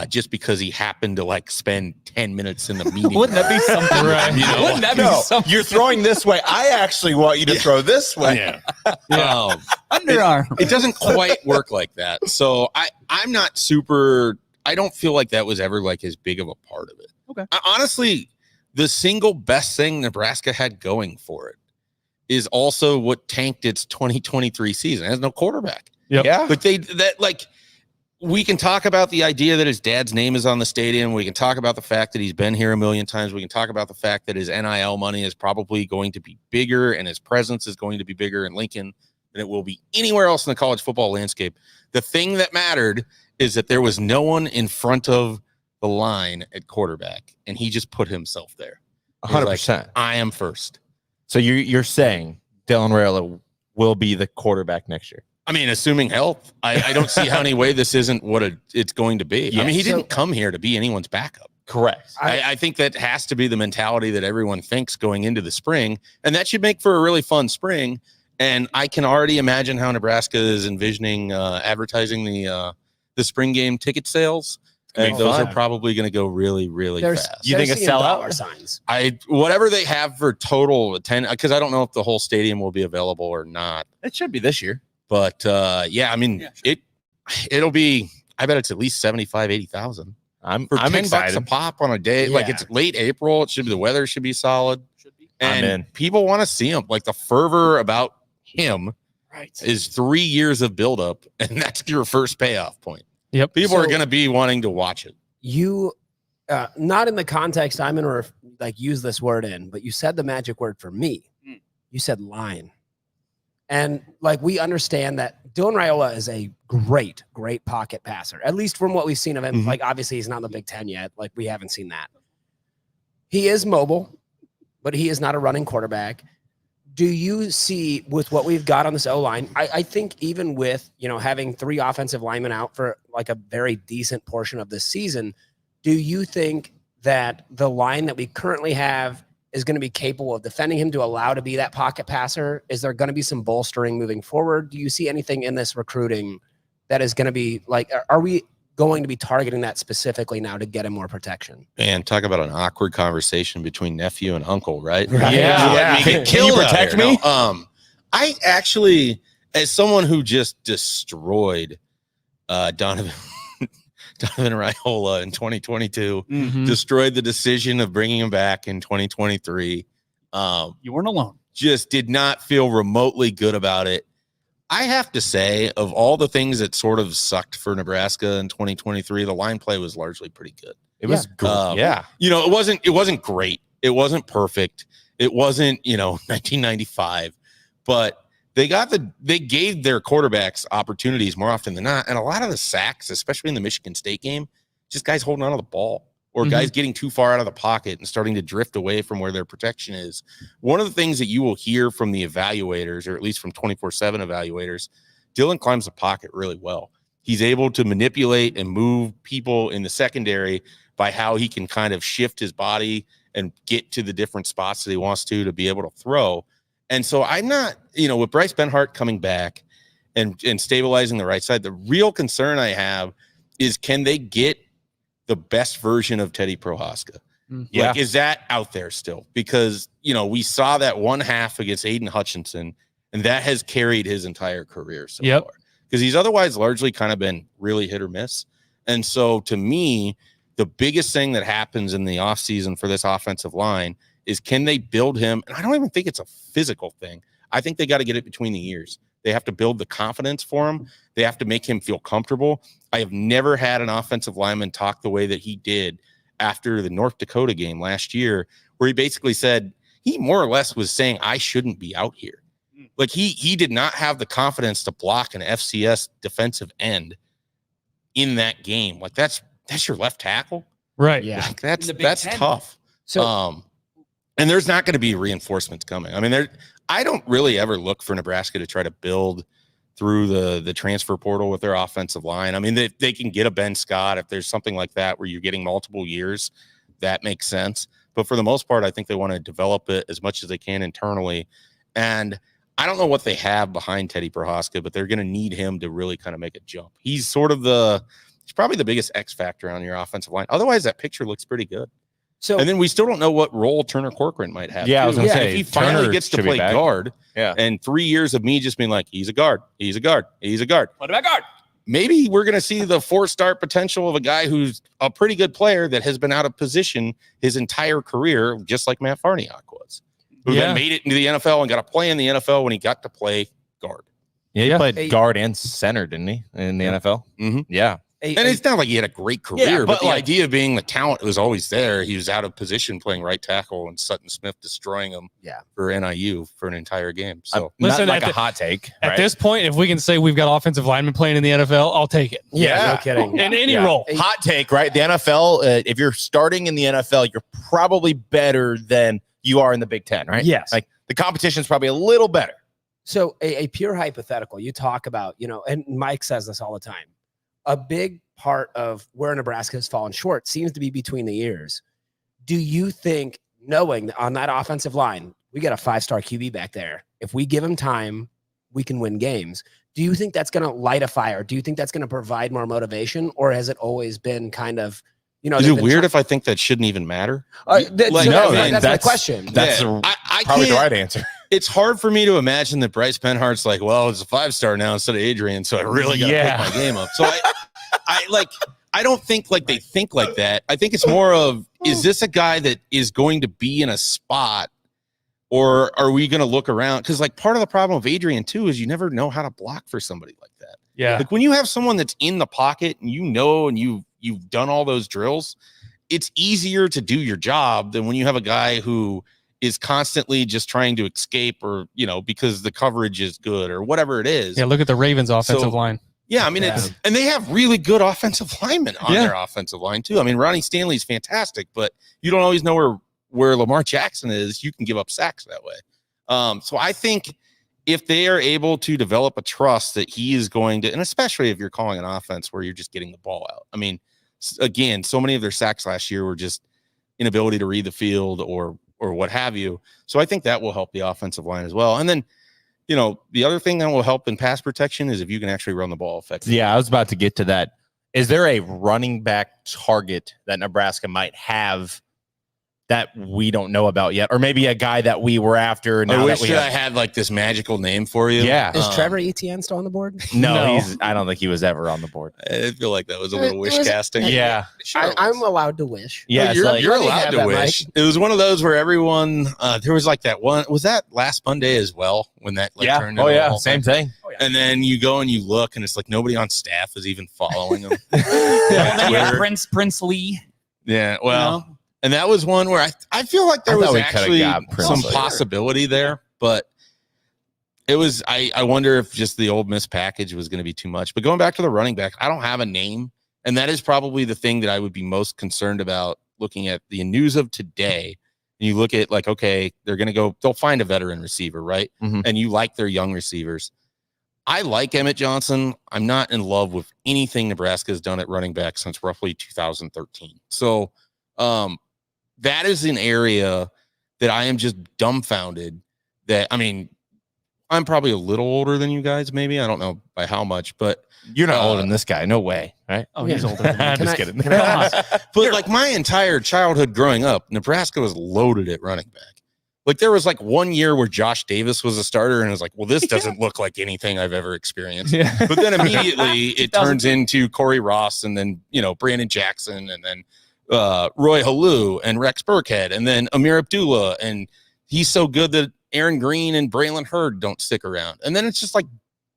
just because he happened to like spend 10 minutes in the meeting. Wouldn't that be something? Right. Wouldn't that be something? You're throwing this way. I actually want you to throw this way. Yeah. Underarm. It doesn't quite work like that. So I'm not super, I don't feel like that was ever like as big of a part of it. Okay. Honestly, the single best thing Nebraska had going for it is also what tanked its 2023 season. It has no quarterback. Yep. Yeah. But we can talk about the idea that his dad's name is on the stadium. We can talk about the fact that he's been here a million times. We can talk about the fact that his NIL money is probably going to be bigger and his presence is going to be bigger in Lincoln than it will be anywhere else in the college football landscape. The thing that mattered is that there was no one in front of the line at quarterback, and he just put himself there. 100%. Like, I am first. So you're saying Dylan Raiola will be the quarterback next year? I mean, assuming health, I don't see how any way this isn't what it's going to be. Yes. I mean, he didn't come here to be anyone's backup. Correct. I think that has to be the mentality that everyone thinks going into the spring, and that should make for a really fun spring. And I can already imagine how Nebraska is envisioning advertising the spring game ticket sales. And those are probably going to go really, really fast. You think a sellout? Signs. Whatever they have for total attendance, because I don't know if the whole stadium will be available or not. It should be this year. But I mean, it'll be, I bet it's at least 75, 80,000. I'm $10 excited. a pop on a day. Yeah. Like, it's late April. The weather should be solid. And people want to see him. Like the fervor about him is 3 years of buildup, and that's your first payoff point. Yep. People are going to be wanting to watch it. You, not in the context I'm in, or like use this word in, but you said the magic word for me. You said line. And like we understand that Dylan Raiola is a great pocket passer, at least from what we've seen of him. Like obviously he's not in the Big Ten yet. Like we haven't seen that. He is mobile, but he is not a running quarterback. Do you see with what we've got on this O-line, I think even with, having 3 offensive linemen out for like a very decent portion of this season, do you think that the line that we currently have is going to be capable of defending him to allow to be that pocket passer? Is there going to be some bolstering moving forward? Do you see anything in this recruiting that is going to be like, are we going to be targeting that specifically now to get him more protection? And talk about an awkward conversation between nephew and uncle, right? Yeah. Can you protect me? I actually, as someone who just destroyed Donovan Raiola in 2022, destroyed the decision of bringing him back in 2023. You weren't alone. Just did not feel remotely good about it. I have to say, of all the things that sort of sucked for Nebraska in 2023, the line play was largely pretty good. It was good. It wasn't great. It wasn't perfect. It wasn't, 1995, but they gave their quarterbacks opportunities more often than not. And a lot of the sacks, especially in the Michigan State game, just guys holding on to the ball or guys getting too far out of the pocket and starting to drift away from where their protection is. One of the things that you will hear from the evaluators, or at least from 247 evaluators, Dylan climbs the pocket really well. He's able to manipulate and move people in the secondary by how he can kind of shift his body and get to the different spots that he wants to be able to throw. And so I'm not, with Bryce Benhart coming back and stabilizing the right side, the real concern I have is, can they get the best version of Teddy Prohaska? Yeah. Like, is that out there still? Because, we saw that one half against Aiden Hutchinson, and that has carried his entire career so far. Because he's otherwise largely kind of been really hit or miss. And so to me, the biggest thing that happens in the offseason for this offensive line is, can they build him? And I don't even think it's a physical thing. I think they got to get it between the ears. They have to build the confidence for him. They have to make him feel comfortable. I have never had an offensive lineman talk the way that he did after the North Dakota game last year, where he basically said, he more or less was saying, I shouldn't be out here. Like he did not have the confidence to block an FCS defensive end in that game. Like that's your left tackle. Right. Yeah. Like, that's tough. So, and there's not going to be reinforcements coming. I mean, I don't really ever look for Nebraska to try to build through the transfer portal with their offensive line. I mean, they can get a Ben Scott if there's something like that where you're getting multiple years. That makes sense. But for the most part, I think they want to develop it as much as they can internally. And I don't know what they have behind Teddy Prohaska, but they're going to need him to really kind of make a jump. He's he's probably the biggest X factor on your offensive line. Otherwise, that picture looks pretty good. So, and then we still don't know what role Turner Corcoran might have. Yeah, I was going to say, if he finally Turner gets to play guard, and 3 years of me just being like, he's a guard. What about guard? Maybe we're going to see the 4-star potential of a guy who's a pretty good player that has been out of position his entire career, just like Matt Farniok was, who then made it into the NFL and got to play in the NFL when he got to play guard. Yeah, he played guard and center, didn't he, in the NFL? Mm-hmm. Yeah. And it's not like he had a great career, but the idea of being the talent was always there. He was out of position playing right tackle, and Sutton Smith destroying him for NIU for an entire game. So listen, not like a hot take. At this point, if we can say we've got offensive linemen playing in the NFL, I'll take it. Yeah. No kidding. In any role. Hot take, right? The NFL, if you're starting in the NFL, you're probably better than you are in the Big Ten, right? Yes. Like the competition's probably a little better. So a pure hypothetical, you talk about, and Mike says this all the time. A big part of where Nebraska has fallen short seems to be between the ears. Do you think, knowing that on that offensive line, we got a 5-star QB back there, if we give him time, we can win games? Do you think that's going to light a fire? Do you think that's going to provide more motivation, or has it always been kind of, is it weird if I think that shouldn't even matter? That's my question. That's probably the right answer. It's hard for me to imagine that Bryce Benhart's like, well, it's a 5-star now instead of Adrian, so I really got to pick my game up. So I don't think like they think like that. I think it's more of, is this a guy that is going to be in a spot Or are we going to look around? Because like part of the problem with Adrian too is you never know how to block for somebody like that. Yeah. Like when you have someone that's in the pocket and and you've done all those drills, it's easier to do your job than when you have a guy who is constantly just trying to escape or, because the coverage is good or whatever it is. Yeah, look at the Ravens offensive line. Yeah, I mean, and they have really good offensive linemen on their offensive line too. I mean, Ronnie Stanley's fantastic, but you don't always know where Lamar Jackson is. You can give up sacks that way. So I think if they are able to develop a trust that he is going to, and especially if you're calling an offense where you're just getting the ball out. I mean, again, so many of their sacks last year were just inability to read the field or what have you. So I think that will help the offensive line as well. And then, the other thing that will help in pass protection is if you can actually run the ball effectively. Yeah, I was about to get to that. Is there a running back target that Nebraska might have that we don't know about yet? Or maybe a guy that we were after. I wish that I had like this magical name for you. Yeah. Is Trevor Etienne still on the board? No. I don't think he was ever on the board. I feel like that was a little wish casting. Yeah. I'm allowed to wish. Yeah, you're allowed to wish. It was one of those where everyone, there was like that one, was that last Monday as well? When that turned into a whole same thing. And then you go and you look and it's like nobody on staff is even following them. Prince Lee. Yeah, well, and that was one where I feel like there was actually some possibility there, but it was, I wonder if just the Ole Miss package was going to be too much. But going back to the running back, I don't have a name. And that is probably the thing that I would be most concerned about looking at the news of today. And you look at like, okay, they'll find a veteran receiver, right? Mm-hmm. And you like their young receivers. I like Emmett Johnson. I'm not in love with anything Nebraska has done at running back since roughly 2013. So that is an area that I am just dumbfounded that, I mean, I'm probably a little older than you guys, maybe. I don't know by how much, but you're not older than this guy. No way, right? Oh, he's older than me. I'm just kidding. But like my entire childhood growing up, Nebraska was loaded at running back. Like there was like 1 year where Josh Davis was a starter and it was like, well, this doesn't look like anything I've ever experienced. Yeah. But then immediately it turns into Corey Ross and then, Brandon Jackson and then Roy Halou and Rex Burkhead and then Amir Abdullah. And he's so good that Aaron Green and Braylon Hurd don't stick around. And then it's just like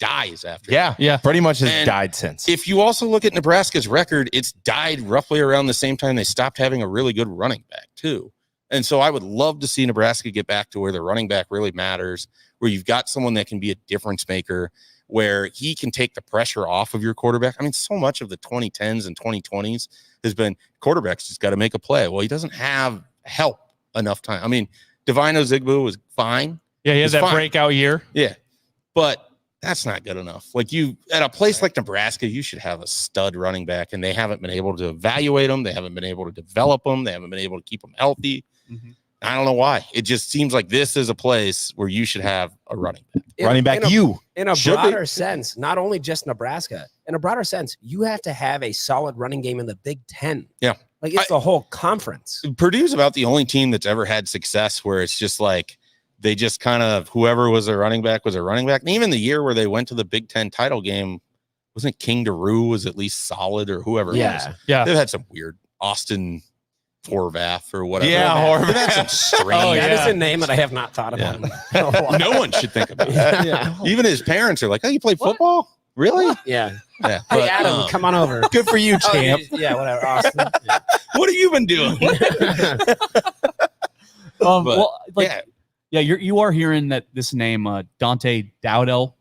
dies after. Yeah. Pretty much has died since. If you also look at Nebraska's record, it's died roughly around the same time they stopped having a really good running back too. And so I would love to see Nebraska get back to where the running back really matters, where you've got someone that can be a difference maker, where he can take the pressure off of your quarterback. I mean, so much of the 2010s and 2020s has been quarterbacks just got to make a play. Well, he doesn't have help enough time. I mean, Divine Ozigbo was fine. Yeah, he has that breakout year. Yeah, but that's not good enough. Like at a place like Nebraska, you should have a stud running back, and they haven't been able to evaluate them. They haven't been able to develop them. They haven't been able to keep them healthy. Mm-hmm. I don't know why. It just seems like this is a place where you should have a running back. In a broader sense, not only just Nebraska. In a broader sense, you have to have a solid running game in the Big Ten. Yeah. Like it's the whole conference. Purdue's about the only team that's ever had success where it's just like they just kind of whoever was a running back was a running back. And even the year where they went to the Big Ten title game, wasn't King Daru was at least solid or whoever it was. Yeah. They've had some weird Austin Horvath or whatever. Yeah, Horvath. That's some strange. That is a name that I have not thought about. No one should think about that. Even his parents are like, "Oh, you play football? Really?" Yeah. Yeah. Hey, Adam, come on over. Good for you, champ. Yeah, whatever. Austin. Yeah. What have you been doing? You are hearing that this name, Dante Dowdell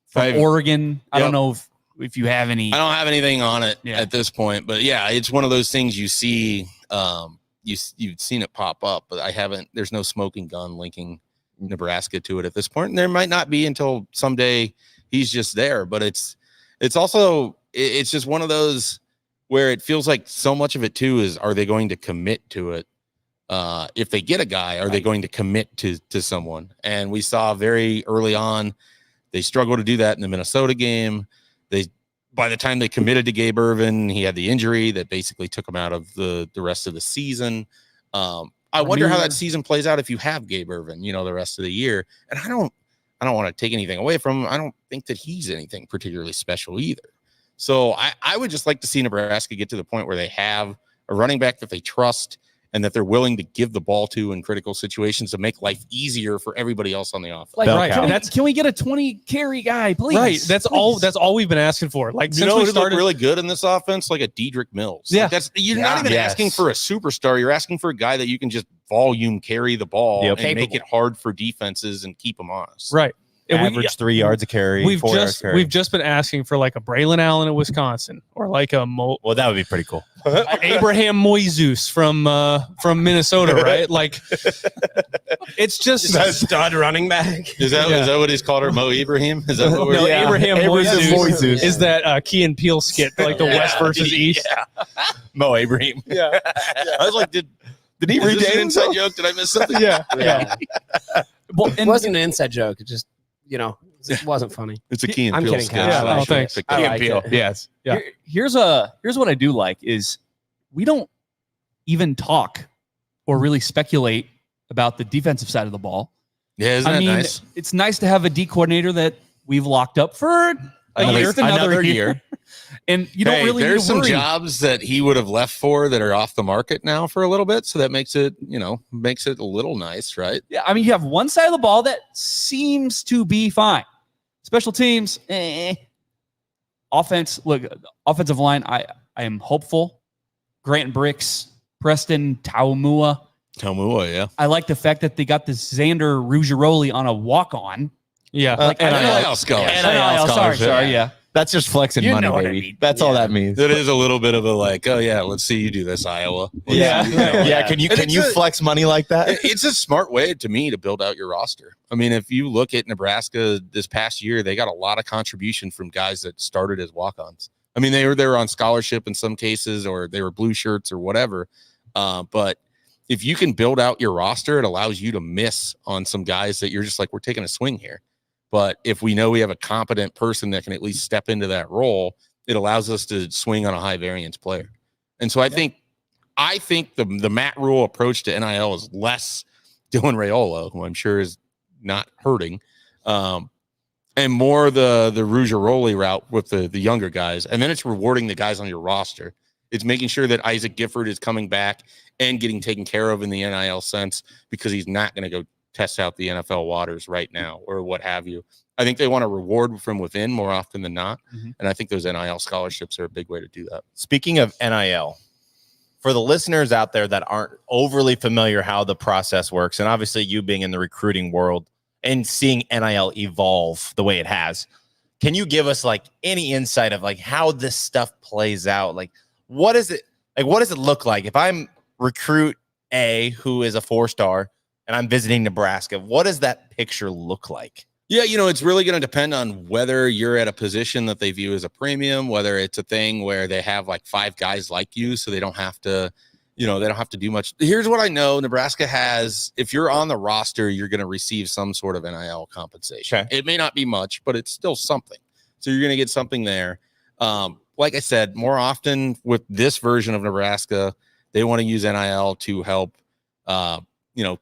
from Oregon. I don't know if you have any. I don't have anything on it at this point, but yeah, it's one of those things you see. You've seen it pop up, but I haven't. There's no smoking gun linking Nebraska to it at this point, and there might not be until someday he's just there. But it's also it's just one of those where it feels like so much of it too is, are they going to commit to it? If they get a guy, are they going to commit to someone? And we saw very early on they struggled to do that in the Minnesota game. By the time they committed to Gabe Ervin, he had the injury that basically took him out of the rest of the season. I wonder how that season plays out if you have Gabe Ervin, the rest of the year. And I don't want to take anything away from him. I don't think that he's anything particularly special either. So I would just like to see Nebraska get to the point where they have a running back that they trust and that they're willing to give the ball to in critical situations to make life easier for everybody else on the offense. Like, can we get a 20 carry guy, please? Right. That's all we've been asking for. Like, you since know we who started look really good in this offense, like a Dedrick Mills. Yeah. Like you're not even asking for a superstar. You're asking for a guy that you can just volume carry the ball and make it hard for defenses and keep them honest. Right. And Average 3 yards a carry. We've just been asking for like a Braylon Allen at Wisconsin, or like a well, that would be pretty cool. Abraham Moises from Minnesota, right? Like, it's just a stud running back. Is that what he's called, or Mo Ibrahim? Is that what Abraham Moises is that Key and Peele skit, like the West versus East. Mo Ibrahim. Yeah. I was like, did he read an inside joke? Did I miss something? Yeah. Well, it wasn't an inside joke. It just, it wasn't funny. It's a Key and I'm Peele kidding, sketch. Kyle. Oh, thanks. Key I and like Peele. it. Yes. Yeah. Here's what I do like is we don't even talk or really speculate about the defensive side of the ball. Yeah, isn't that nice? It's nice to have a D coordinator that we've locked up for another year. And you don't really there's need to worry. some jobs that he would have left for that are off the market now for a little bit. So that makes it, a little nice, right? Yeah, I mean, you have one side of the ball that seems to be fine. Special teams, offense. Look, offensive line. I am hopeful. Grant Bricks, Preston Taumua. Yeah. I like the fact that they got this Xander Ruggiero on a walk-on. Yeah, NIL scholarship. Sorry, yeah. That's just flexing money, baby. That's all that means. It is a little bit of a let's see you do this, Iowa. Can you flex money like that? It's a smart way to me to build out your roster. I mean, if you look at Nebraska this past year, they got a lot of contribution from guys that started as walk-ons. I mean, they were on scholarship in some cases, or they were blue shirts or whatever. But if you can build out your roster, it allows you to miss on some guys that you're just like, we're taking a swing here. But if we know we have a competent person that can at least step into that role, it allows us to swing on a high variance player. And so I think the Matt Rule approach to NIL is less Dylan Raiola, who I'm sure is not hurting, and more the Ruggiero route with the younger guys. And then it's rewarding the guys on your roster. It's making sure that Isaac Gifford is coming back and getting taken care of in the NIL sense, because he's not going to go test out the NFL waters right now or what have you. I think they want to reward from within more often than not. Mm-hmm. And I think those NIL scholarships are a big way to do that. Speaking of NIL, for the listeners out there that aren't overly familiar how the process works, and obviously you being in the recruiting world and seeing NIL evolve the way it has, can you give us like any insight of like how this stuff plays out? Like, what is it? Like, what does it look like if I'm recruit A, who is a 4-star, and I'm visiting Nebraska? What does that picture look like? Yeah, it's really going to depend on whether you're at a position that they view as a premium, whether it's a thing where they have like 5 guys like you, so they don't have to, they don't have to do much. Here's what I know. Nebraska has, if you're on the roster, you're going to receive some sort of NIL compensation. Okay. It may not be much, but it's still something. So you're going to get something there. Like I said, more often with this version of Nebraska, they want to use NIL to help,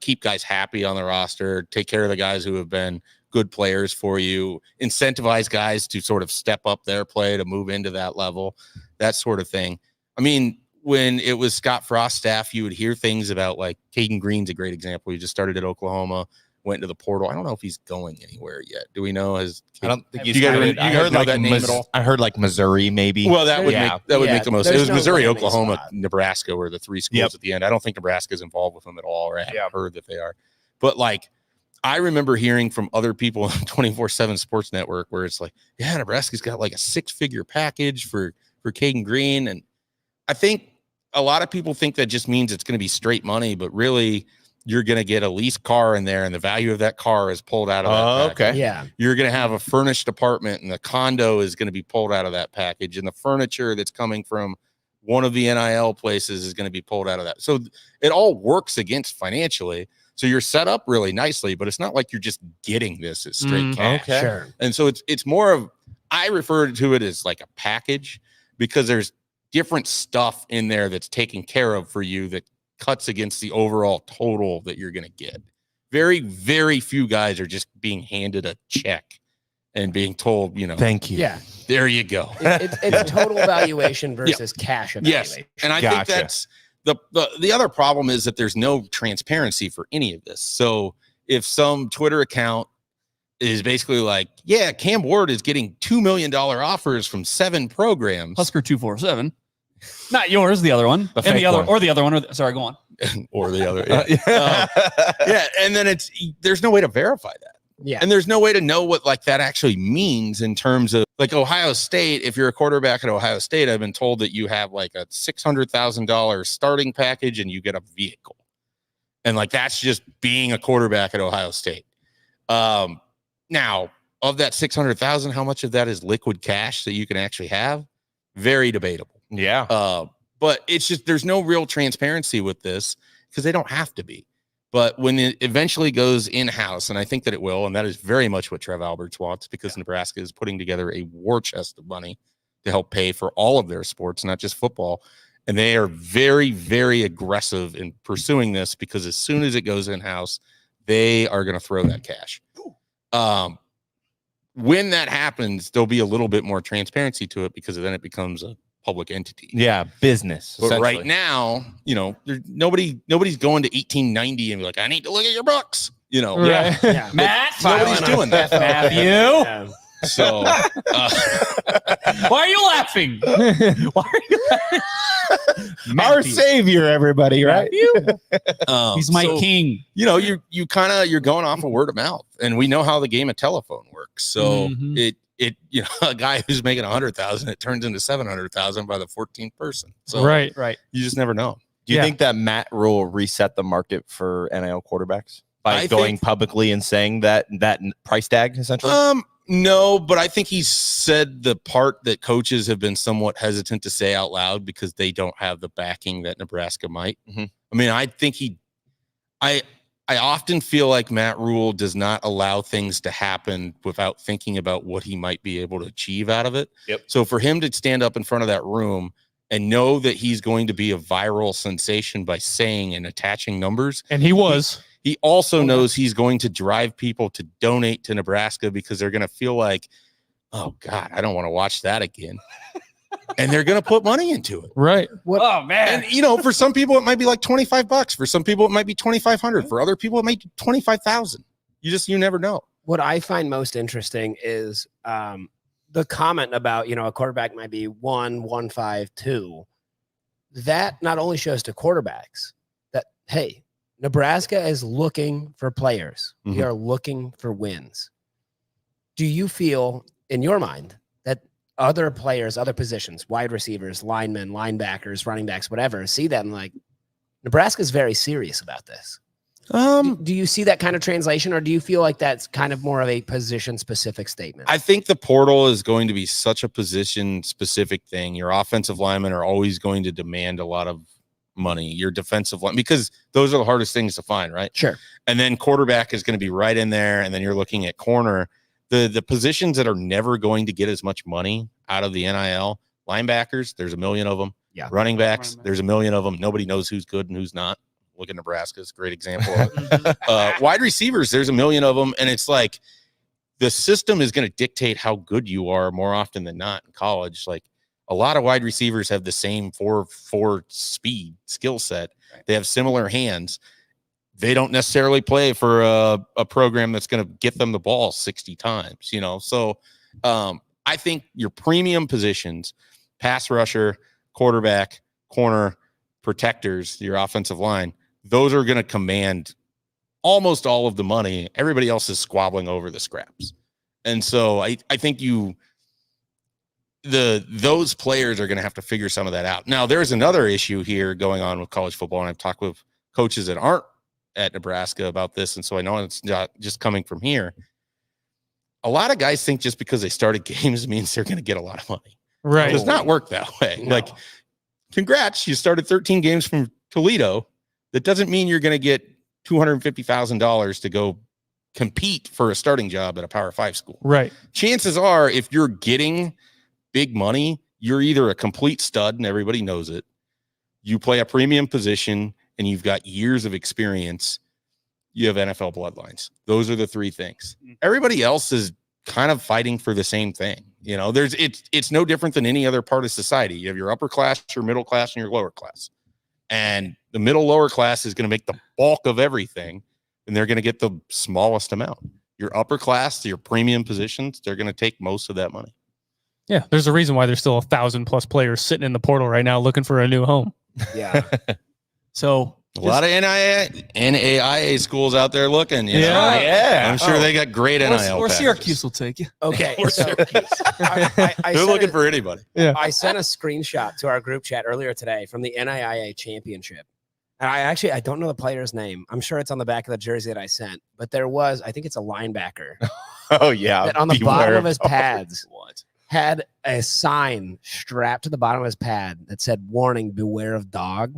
keep guys happy on the roster, take care of the guys who have been good players for you, incentivize guys to sort of step up their play to move into that level, that sort of thing. I mean, when it was Scott Frost's staff, you would hear things about like Caden Green's a great example. He just started at Oklahoma, went to the portal. I don't know if he's going anywhere yet. Do we know? I don't think he's started. I heard like that name at all. I heard like Missouri, maybe. Well, that would make the most. It was Missouri, Oklahoma, Nebraska were the 3 schools at the end. I don't think Nebraska's involved with them at all, or I haven't heard that they are. But like, I remember hearing from other people on 247 Sports Network where it's like, yeah, Nebraska's got like a 6-figure package for Caden Green. And I think a lot of people think that just means it's going to be straight money, but really you're going to get a leased car in there and the value of that car is pulled out of that package. Okay. Yeah. You're going to have a furnished apartment and the condo is going to be pulled out of that package. And the furniture that's coming from one of the NIL places is going to be pulled out of that. So it all works against financially. So you're set up really nicely, but it's not like you're just getting this as straight cash. Okay. Sure. And so it's more of, I refer to it as like a package, because there's different stuff in there that's taken care of for you that cuts against the overall total that you're going to get. Very, very few guys are just being handed a check and being told, thank you. Yeah. There you go. It's total valuation versus cash evaluation. Yes. And I think the other problem is that there's no transparency for any of this. So if some Twitter account is basically like, yeah, Cam Ward is getting $2 million offers from 7 programs. Husker 247. Not yours, the other one. The other one. Sorry, go on. Or the other. Yeah. Yeah. And then there's no way to verify that. Yeah. And there's no way to know what like that actually means in terms of like Ohio State. If you're a quarterback at Ohio State, I've been told that you have like a $600,000 starting package and you get a vehicle. And like, that's just being a quarterback at Ohio State. Now of that 600,000, how much of that is liquid cash that you can actually have? Very debatable. Yeah. But it's just, there's no real transparency with this because they don't have to be. But when it eventually goes in-house, and I think that it will, and that is very much what Trev Alberts wants, because Nebraska is putting together a war chest of money to help pay for all of their sports, not just football. And they are very, very aggressive in pursuing this because as soon as it goes in-house, they are going to throw that cash. When that happens, there'll be a little bit more transparency to it because then it becomes a public entity. Yeah, business. But right now, nobody's going to 1890 and be like, I need to look at your books. Right. Yeah. Matt, Nobody's doing that. Matthew. Yeah. So Why are you laughing? Why are you laughing? Our savior, everybody, right? He's my king. You're going off of word of mouth, and we know how the game of telephone works. So a guy who's making 100,000, it turns into 700,000 by the 14th person. So right. You just never know. Do you think that Matt Rule reset the market for NIL quarterbacks by going publicly and saying that price tag essentially? No, but I think he said the part that coaches have been somewhat hesitant to say out loud because they don't have the backing that Nebraska might. Mm-hmm. I mean, I think I often feel like Matt Rule does not allow things to happen without thinking about what he might be able to achieve out of it. Yep. So for him to stand up in front of that room and know that he's going to be a viral sensation by saying and attaching numbers. And he was. He also knows he's going to drive people to donate to Nebraska because they're going to feel like, oh, God, I don't want to watch that again. And they're going to put money into it. Right. Oh, man. And, for some people, it might be like $25. For some people, it might be $2,500. For other people, it might be $25,000. You never know. What I find most interesting is the comment about, a quarterback might be 1.152. That not only shows to quarterbacks that, hey, Nebraska is looking for players. Mm-hmm. We are looking for wins. Do you feel in your mind that other players, other positions, wide receivers, linemen, linebackers, running backs, whatever, see them like Nebraska is very serious about this? Do you see that kind of translation, or do you feel like that's kind of more of a position specific statement? I think the portal is going to be such a position specific thing. Your offensive linemen are always going to demand a lot of money. Your defensive line, because those are the hardest things to find, right? Sure. And then quarterback is going to be right in there, and then you're looking at corner. The positions that are never going to get as much money out of the NIL, linebackers, there's a million of them. Yeah. Running backs, there's a million of them. Nobody knows who's good and who's not. Look at Nebraska, it's a great example of it. Wide receivers, there's a million of them, and it's like the system is going to dictate how good you are more often than not in college. Like a lot of wide receivers have the same 4.4 speed skill set. They have similar hands. They don't necessarily play for a program that's going to get them the ball 60 times, So I think your premium positions, pass rusher, quarterback, corner, protectors, your offensive line, those are going to command almost all of the money. Everybody else is squabbling over the scraps. And so I think those players are going to have to figure some of that out. Now, there's another issue here going on with college football, and I've talked with coaches that aren't at Nebraska about this, and so I know it's not just coming from here. A lot of guys think just because they started games means they're going to get a lot of money. Right. It does not work that way. No. Like, congrats, you started 13 games from Toledo. That doesn't mean you're going to get $250,000 to go compete for a starting job at a Power 5 school. Right. Chances are, if you're getting big money, you're either a complete stud and everybody knows it. You play a premium position and you've got years of experience. You have NFL bloodlines. Those are the three things. Everybody else is kind of fighting for the same thing. It's no different than any other part of society. You have your upper class, your middle class, and your lower class. And the middle lower class is going to make the bulk of everything, and they're going to get the smallest amount. Your upper class, your premium positions, they're going to take most of that money. Yeah, there's a reason why there's still 1,000+ players sitting in the portal right now looking for a new home. Yeah. So A lot of NAIA schools out there looking. You know? Yeah. I'm sure they got great NIL or packages. Syracuse will take you. Okay. Or so Syracuse. I They're sent looking it- for anybody. I sent a screenshot to our group chat earlier today from the NIIA championship. And I don't know the player's name. I'm sure it's on the back of the jersey that I sent, but there was, I think it's a linebacker Oh yeah. that on the Beware bottom of his those. pads had a sign strapped to the bottom of his pad that said, "Warning, beware of dog."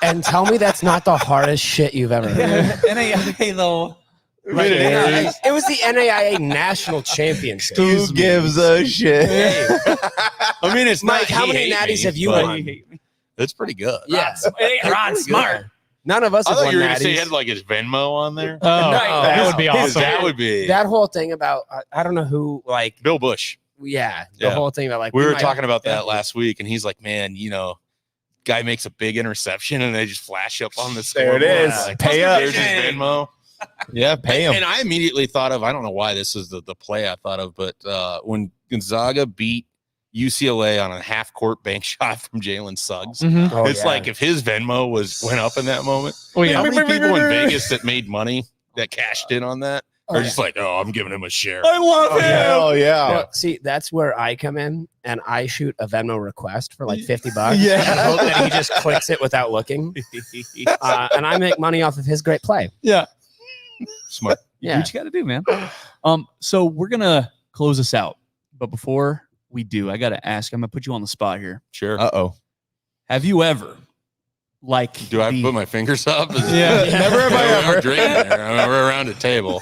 And tell me that's not the hardest shit you've ever heard. NAIA though. Like, it was the NAIA national championship. Who gives a shit? I mean, it's Mike, not. how he many hate natties me, have you but won? It's pretty good. Yes. Ron Smart. None of us I have thought won you were going to say he natties. had like his Venmo on there. Oh, that would be Because awesome. That would be That whole thing about, I don't know who, like, Bill Bush. yeah, the Yeah. whole thing about, like, We were might- talking about that last week, and he's like, "Man, you know, guy makes a big interception, and they just flash up on the There it scoreboard. is. Like, Pay up. There's his Venmo." Yeah, pay him. And I immediately thought of, I don't know why this is the play I thought of, but when Gonzaga beat UCLA on a half-court bank shot from Jalen Suggs, Mhm. Oh, it's yeah. like if his Venmo went up in that moment. Oh, yeah. How many people in Vegas that made money that cashed in on that are Oh, just like, "Oh, I'm giving him a share." I love Oh, hell yeah. Well, see, that's where I come in, and I shoot a Venmo request for like $50. Yeah. And hope that he just clicks it without looking, and I make money off of his great play. Smart. Yeah. What you got to do, man. So we're gonna close this out, but before we do, I got to ask. I'm gonna put you on the spot here. Sure. Uh-oh. Have you ever, like, Do I have to put my fingers up? Yeah. Never have I I'm ever. drinking there. We're around a table.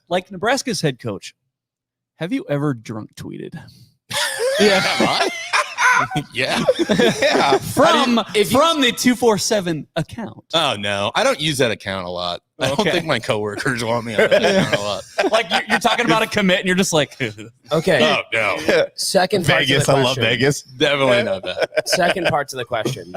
like Nebraska's head coach? Have you ever drunk tweeted Yeah. Yeah. Yeah. from the 247 account? Oh no, I don't use that account a lot. I don't Okay. think my coworkers want me on that account a lot. Like you're talking about a commit, and you're just like, Okay. Oh no, Second part Vegas. to the I love question. Vegas. definitely not that. Second part to the question.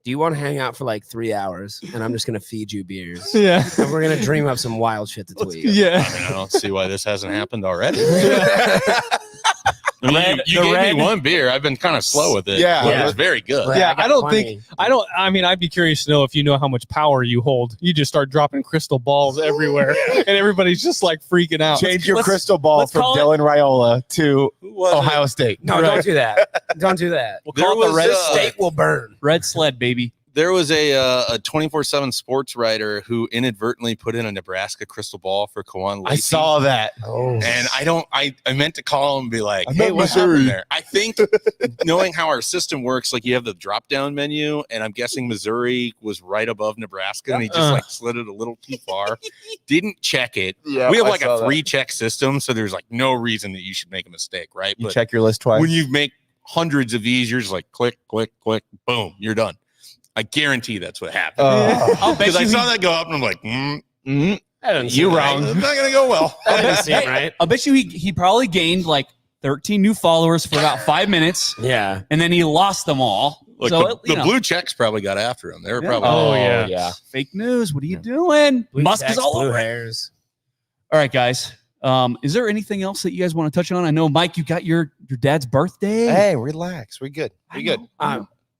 Do you want to hang out for like 3 hours, and I'm just gonna feed you beers, Yeah. and we're gonna dream up some wild shit to tweet? Yeah. I mean, I don't see why this hasn't happened already. I mean, Red- you the gave red- me one beer. I've been kind of slow with it. Yeah. but Yeah. it was very good. But Yeah, got I don't plenty. I mean, I'd be curious to know if you know how much power you hold. You just start dropping crystal balls everywhere, and everybody's just like freaking out. Change your let's- crystal ball let's from call it- Dylan Raiola to Who was it? Ohio State. No, don't do that. Don't do that. we'll There call it the was, red State will burn. red sled, baby. There was a 247 sports writer who inadvertently put in a Nebraska crystal ball for Kawan Lacey. I saw that. Oh, And I meant to call him and be like, I hey, meant what Missouri. happened there? I think knowing how our system works, like you have the drop down menu, and I'm guessing Missouri was right above Nebraska, and he just like slid it a little too far. Didn't check it. Yeah, We have I like saw a that. 3-check system, so there's like no reason that you should make a mistake, right? You But check your list twice. when you make hundreds of these, you're just like click, click, click, boom, you're done. I guarantee that's what happened. I'll bet Because I you saw he- that go up, and I'm like, that doesn't You seem wrong. right. it's not gonna go well. That doesn't seem right. I'll bet you he probably gained like 13 new followers for about 5 minutes, Yeah. and then he lost them all. Look, So the blue checks probably got after him. They were Yeah. probably Oh, yeah. yeah. fake news. What are you doing? Blue Musk checks, is all blue over it. hairs. All right, guys. Is there anything else that you guys want to touch on? I know, Mike, you got your dad's birthday. Hey, relax. We good. We good.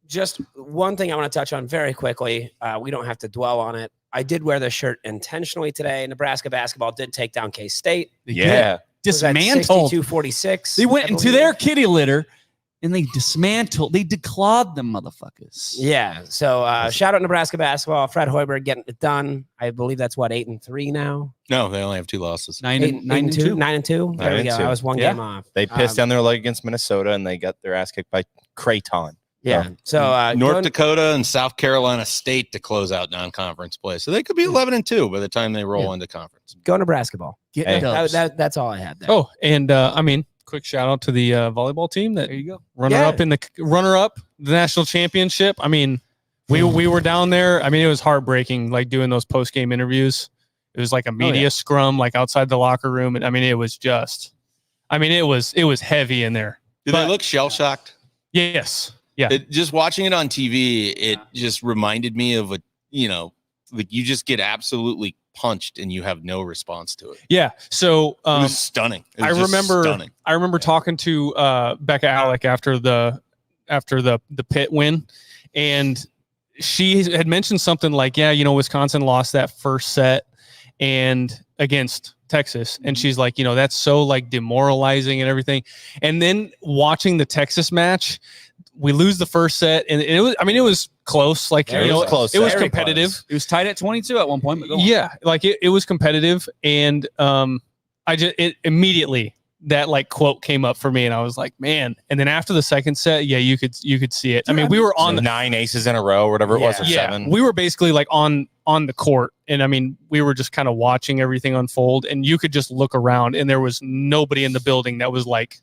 Just one thing I want to touch on very quickly. We don't have to dwell on it. I did wear this shirt intentionally today. Nebraska basketball did take down K-State. Yeah. Dismantled. 62-46. They went I into believe. their kitty litter and they dismantled. They declawed them motherfuckers. Yeah. So shout out Nebraska basketball. Fred Hoiberg getting it done. I believe that's what 8-3 now. No, they only have 2 losses. 9 and 2. 9-2. There we go. 9-2. I was one Yeah. game off. They pissed Um, down their leg against Minnesota and they got their ass kicked by Creighton. Yeah. So North going- Dakota and South Carolina State to close out non-conference play. So they could be 11-2 by the time they roll into conference. go Nebraska ball. Get Hey. dubs. That's all I had there. Oh, and I mean, quick shout out to the volleyball team that There you go. runner up the national championship. I mean, we were down there. I mean, it was heartbreaking, like doing those post game interviews. It was like a media scrum, like outside the locker room, and I mean, it was just, I mean, it was heavy in there. Did But- they look shell-shocked? Yes, Just watching it on TV, it just reminded me of like you just get absolutely punched and you have no response to it. Yeah. So it was stunning. I remember talking to Becca Alec after the Pitt win, and she had mentioned something like, Wisconsin lost that first set and against Texas. And she's like, that's so like demoralizing and everything. And then watching the Texas match, we lose the first set and it was close. Like, it was close. It was competitive. Close. It was tied at 22 at one point. But yeah. Like it was competitive. And it immediately that like quote came up for me and I was like, man. And then after the second set, you could see it. I mean, we were on 9 aces in a row or whatever it was, or 7. We were basically like on the court. And I mean, we were just kind of watching everything unfold and you could just look around and there was nobody in the building that was like,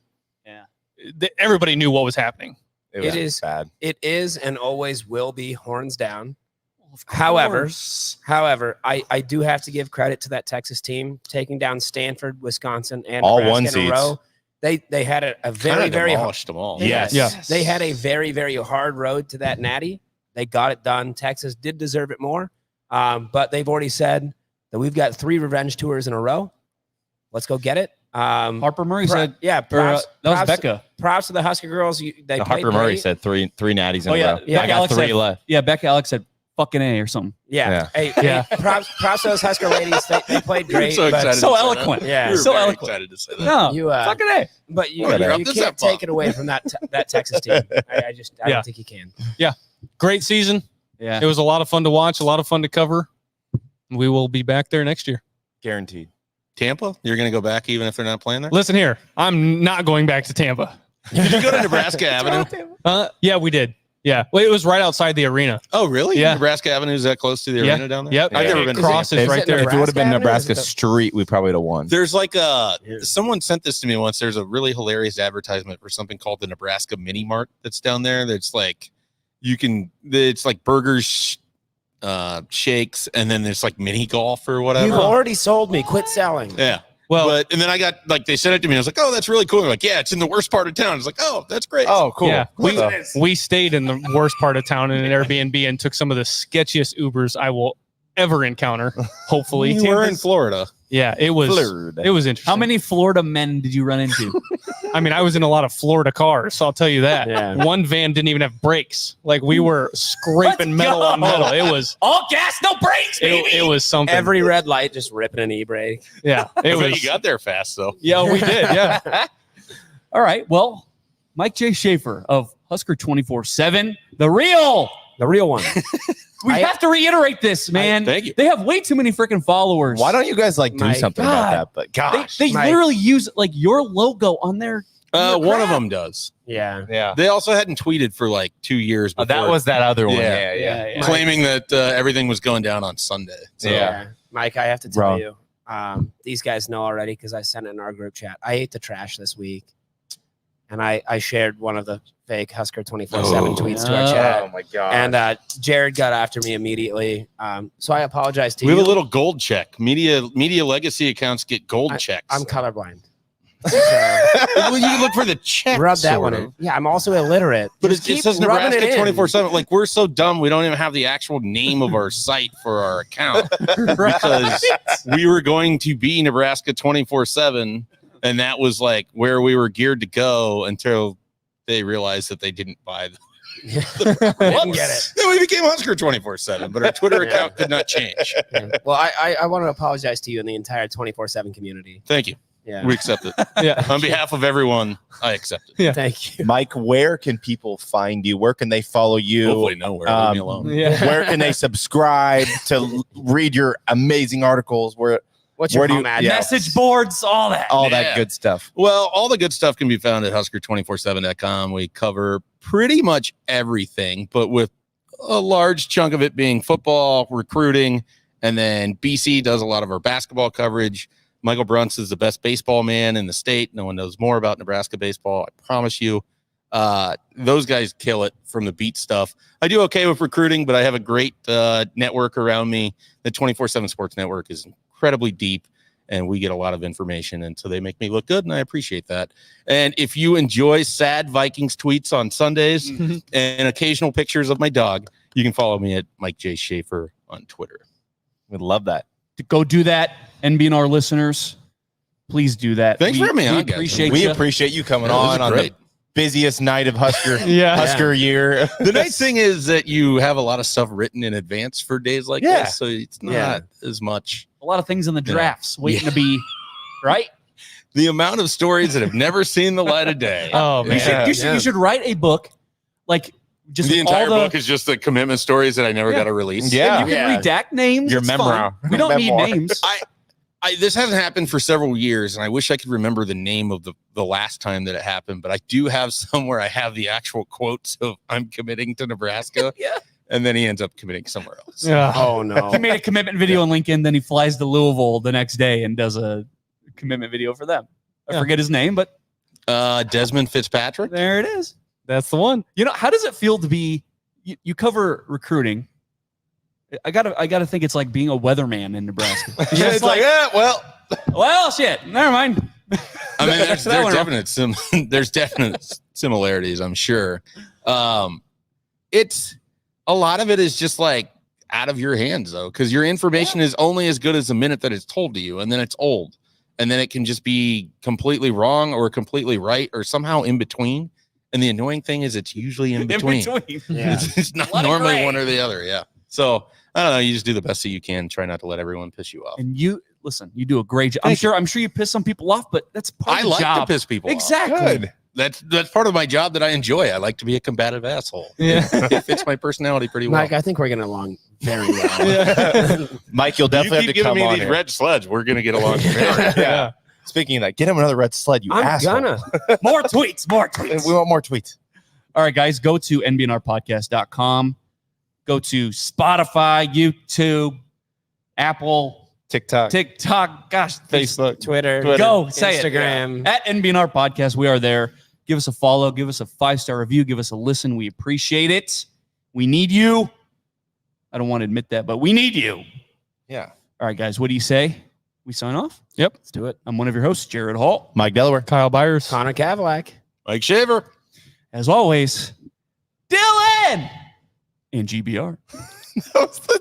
everybody knew what was happening. It is bad. It is and always will be horns down. However, I do have to give credit to that Texas team taking down Stanford, Wisconsin, and all Nebraska one in a seeds. row. They had a very demolished them all. Yes. They had a very, very hard road to that natty. They got it done. Texas did deserve it more, but they've already said that we've got 3 revenge tours in a row. Let's go get it. Harper Murray said, that was Becca. Props to the Husker girls. Harper Murray said three natties in a row. Yeah, I got 3 left. Yeah, Becca Alex said fucking A or something. Yeah. Hey, props to those Husker ladies. They played great. So excited. So eloquent. Yeah. So eloquent. Excited to say that. No, fucking A. But you drop this can't up, Bob. take it away from that Texas team. I don't think you can. Yeah. Great season. Yeah. It was a lot of fun to watch, a lot of fun to cover. We will be back there next year. Guaranteed. Tampa? You're going to go back even if they're not playing there? Listen here. I'm not going back to Tampa. Did you go to Nebraska Avenue? Yeah, we did. Yeah. Well, it was right outside the arena. Oh, really? Yeah. Nebraska Avenue is that close to the arena down there? Yep. I've never been to crosses Tampa. right there. If it would have been Nebraska Nebraska Street, we probably would have won. There's like someone sent this to me once. There's a really hilarious advertisement for something called the Nebraska Mini Mart that's down there. That's like, it's like burgers, shakes, and then there's like mini golf or whatever. You've already sold me. Quit selling. Yeah. Well, and then I got like they sent it to me. I was like, oh, that's really cool. They're like, yeah, it's in the worst part of town. I was like, oh, that's great. Oh, cool. Yeah, we stayed in the worst part of town in an Airbnb and took some of the sketchiest Ubers I will ever encounter. Hopefully, You were in Florida. Yeah, it was interesting. How many Florida men did you run into? I mean, I was in a lot of Florida cars, so I'll tell you that. Yeah. One van didn't even have brakes. Like we were scraping metal on metal. It was all gas, no brakes, baby. it was something. Every red light just ripping an e-brake. Yeah, it was. You got there fast though. Yeah, we did. Yeah. All right. Well, Mike J. Schaefer of Husker 24/7, the real one. We have to reiterate this, man. Thank you. They have way too many freaking followers. Why don't you guys like do My something God. about that? But gosh, They literally use like your logo on their. One of them does. Yeah. yeah, They also hadn't tweeted for like 2 years before, that was that other one. Yeah. Yeah. claiming that everything was going down on Sunday. So, Yeah. Mike, I have to tell Bro. you, these guys know already because I sent it in our group chat. I ate the trash this week. And I shared one of the fake Husker 24/7 tweets to our chat. Oh my god! And Jared got after me immediately. So I apologize to we you. have a little gold check. Media legacy accounts get gold checks. I'm colorblind. So, well, you look for the check. rub that sort one of. in. Yeah, I'm also illiterate. But Just it keep says rubbing Nebraska it in. 24/7. Like we're so dumb, we don't even have the actual name of our site for our account because we were going to be Nebraska 24/7, and that was like where we were geared to go until they realized that they didn't buy the. Didn't get it. Then we became Husker 24/7, but our Twitter account could not change. Yeah. Well, I want to apologize to you and the entire 24/7 community. Thank you. Yeah. We accept it. Yeah. On behalf of everyone, I accept it. Yeah. Thank you. Mike, where can people find you? Where can they follow you? Hopefully nowhere. Leave me alone. Yeah. Where can they subscribe to read your amazing articles? What's your Where do you- home address? yeah. Message boards, all that. All Yeah. that good stuff. Well, all the good stuff can be found at Husker247.com. We cover pretty much everything, but with a large chunk of it being football, recruiting, and then BC does a lot of our basketball coverage. Michael Bruns is the best baseball man in the state. No one knows more about Nebraska baseball, I promise you. Those guys kill it from the beat stuff. I do okay with recruiting, but I have a great network around me. The 247 Sports Network is incredibly deep and we get a lot of information, and so they make me look good, and I appreciate that. And if you enjoy sad Vikings tweets on Sundays and occasional pictures of my dog, you can follow me at Mike J. Schaefer on Twitter. Would love that. To go do that, NBNR listeners. Please do that. Thanks for having me on, guys. We appreciate you coming on great. the busiest night of Husker year. The nice thing is that you have a lot of stuff written in advance for days like this, so it's not as much. A lot of things in the drafts waiting to be right. The amount of stories that have never seen the light of day. Oh man, you should write a book, like just the entire all book is just the commitment stories that I never got to release. Yeah, you can redact names. Your it's memoir. fine. We don't need names. This hasn't happened for several years, and I wish I could remember the name of the last time that it happened, but I do have somewhere I have the actual quotes of I'm committing to Nebraska. And then he ends up committing somewhere else. Oh, no. He made a commitment video on LinkedIn, then he flies to Louisville the next day and does a commitment video for them. I forget his name, but Desmond Fitzpatrick. There it is. That's the one. You know, how does it feel to be you cover recruiting? I gotta think it's like being a weatherman in Nebraska. It's like, well, shit. Never mind. I mean, there's definite similarities, I'm sure. It's a lot of it is just like out of your hands, though, because your information is only as good as the minute that it's told to you, and then it's old, and then it can just be completely wrong or completely right or somehow in between. And the annoying thing is it's usually in between. Yeah. It's not normally one or the other. Yeah. So I don't know. You just do the best that you can. Try not to let everyone piss you off. And you listen. You do a great job. I'm sure you piss some people off, but that's part of the I like job. to piss people off. Exactly. Good. That's part of my job that I enjoy. I like to be a combative asshole. Yeah. It fits my personality pretty well. Mike, I think we're getting along very well. Mike, you'll definitely have to come on these here. red sleds. We're gonna get along. Yeah. Speaking of that, get him another red sled, you I'm asshole. gonna. More tweets. More tweets. We want more tweets. All right, guys, go to nbnrpodcast.com. Go to Spotify, YouTube, Apple, TikTok. Gosh, Facebook. Twitter. Go say Instagram. it. At NBNR Podcast, we are there. Give us a follow. Give us a 5-star review. Give us a listen. We appreciate it. We need you. I don't want to admit that, but we need you. Yeah. All right, guys, what do you say? We sign off? Yep. Let's do it. I'm one of your hosts, Jared Hall. Mike Delaware. Kyle Byers. Connor Cadillac. Mike Schaefer. As always, Dylan and GBR. That was the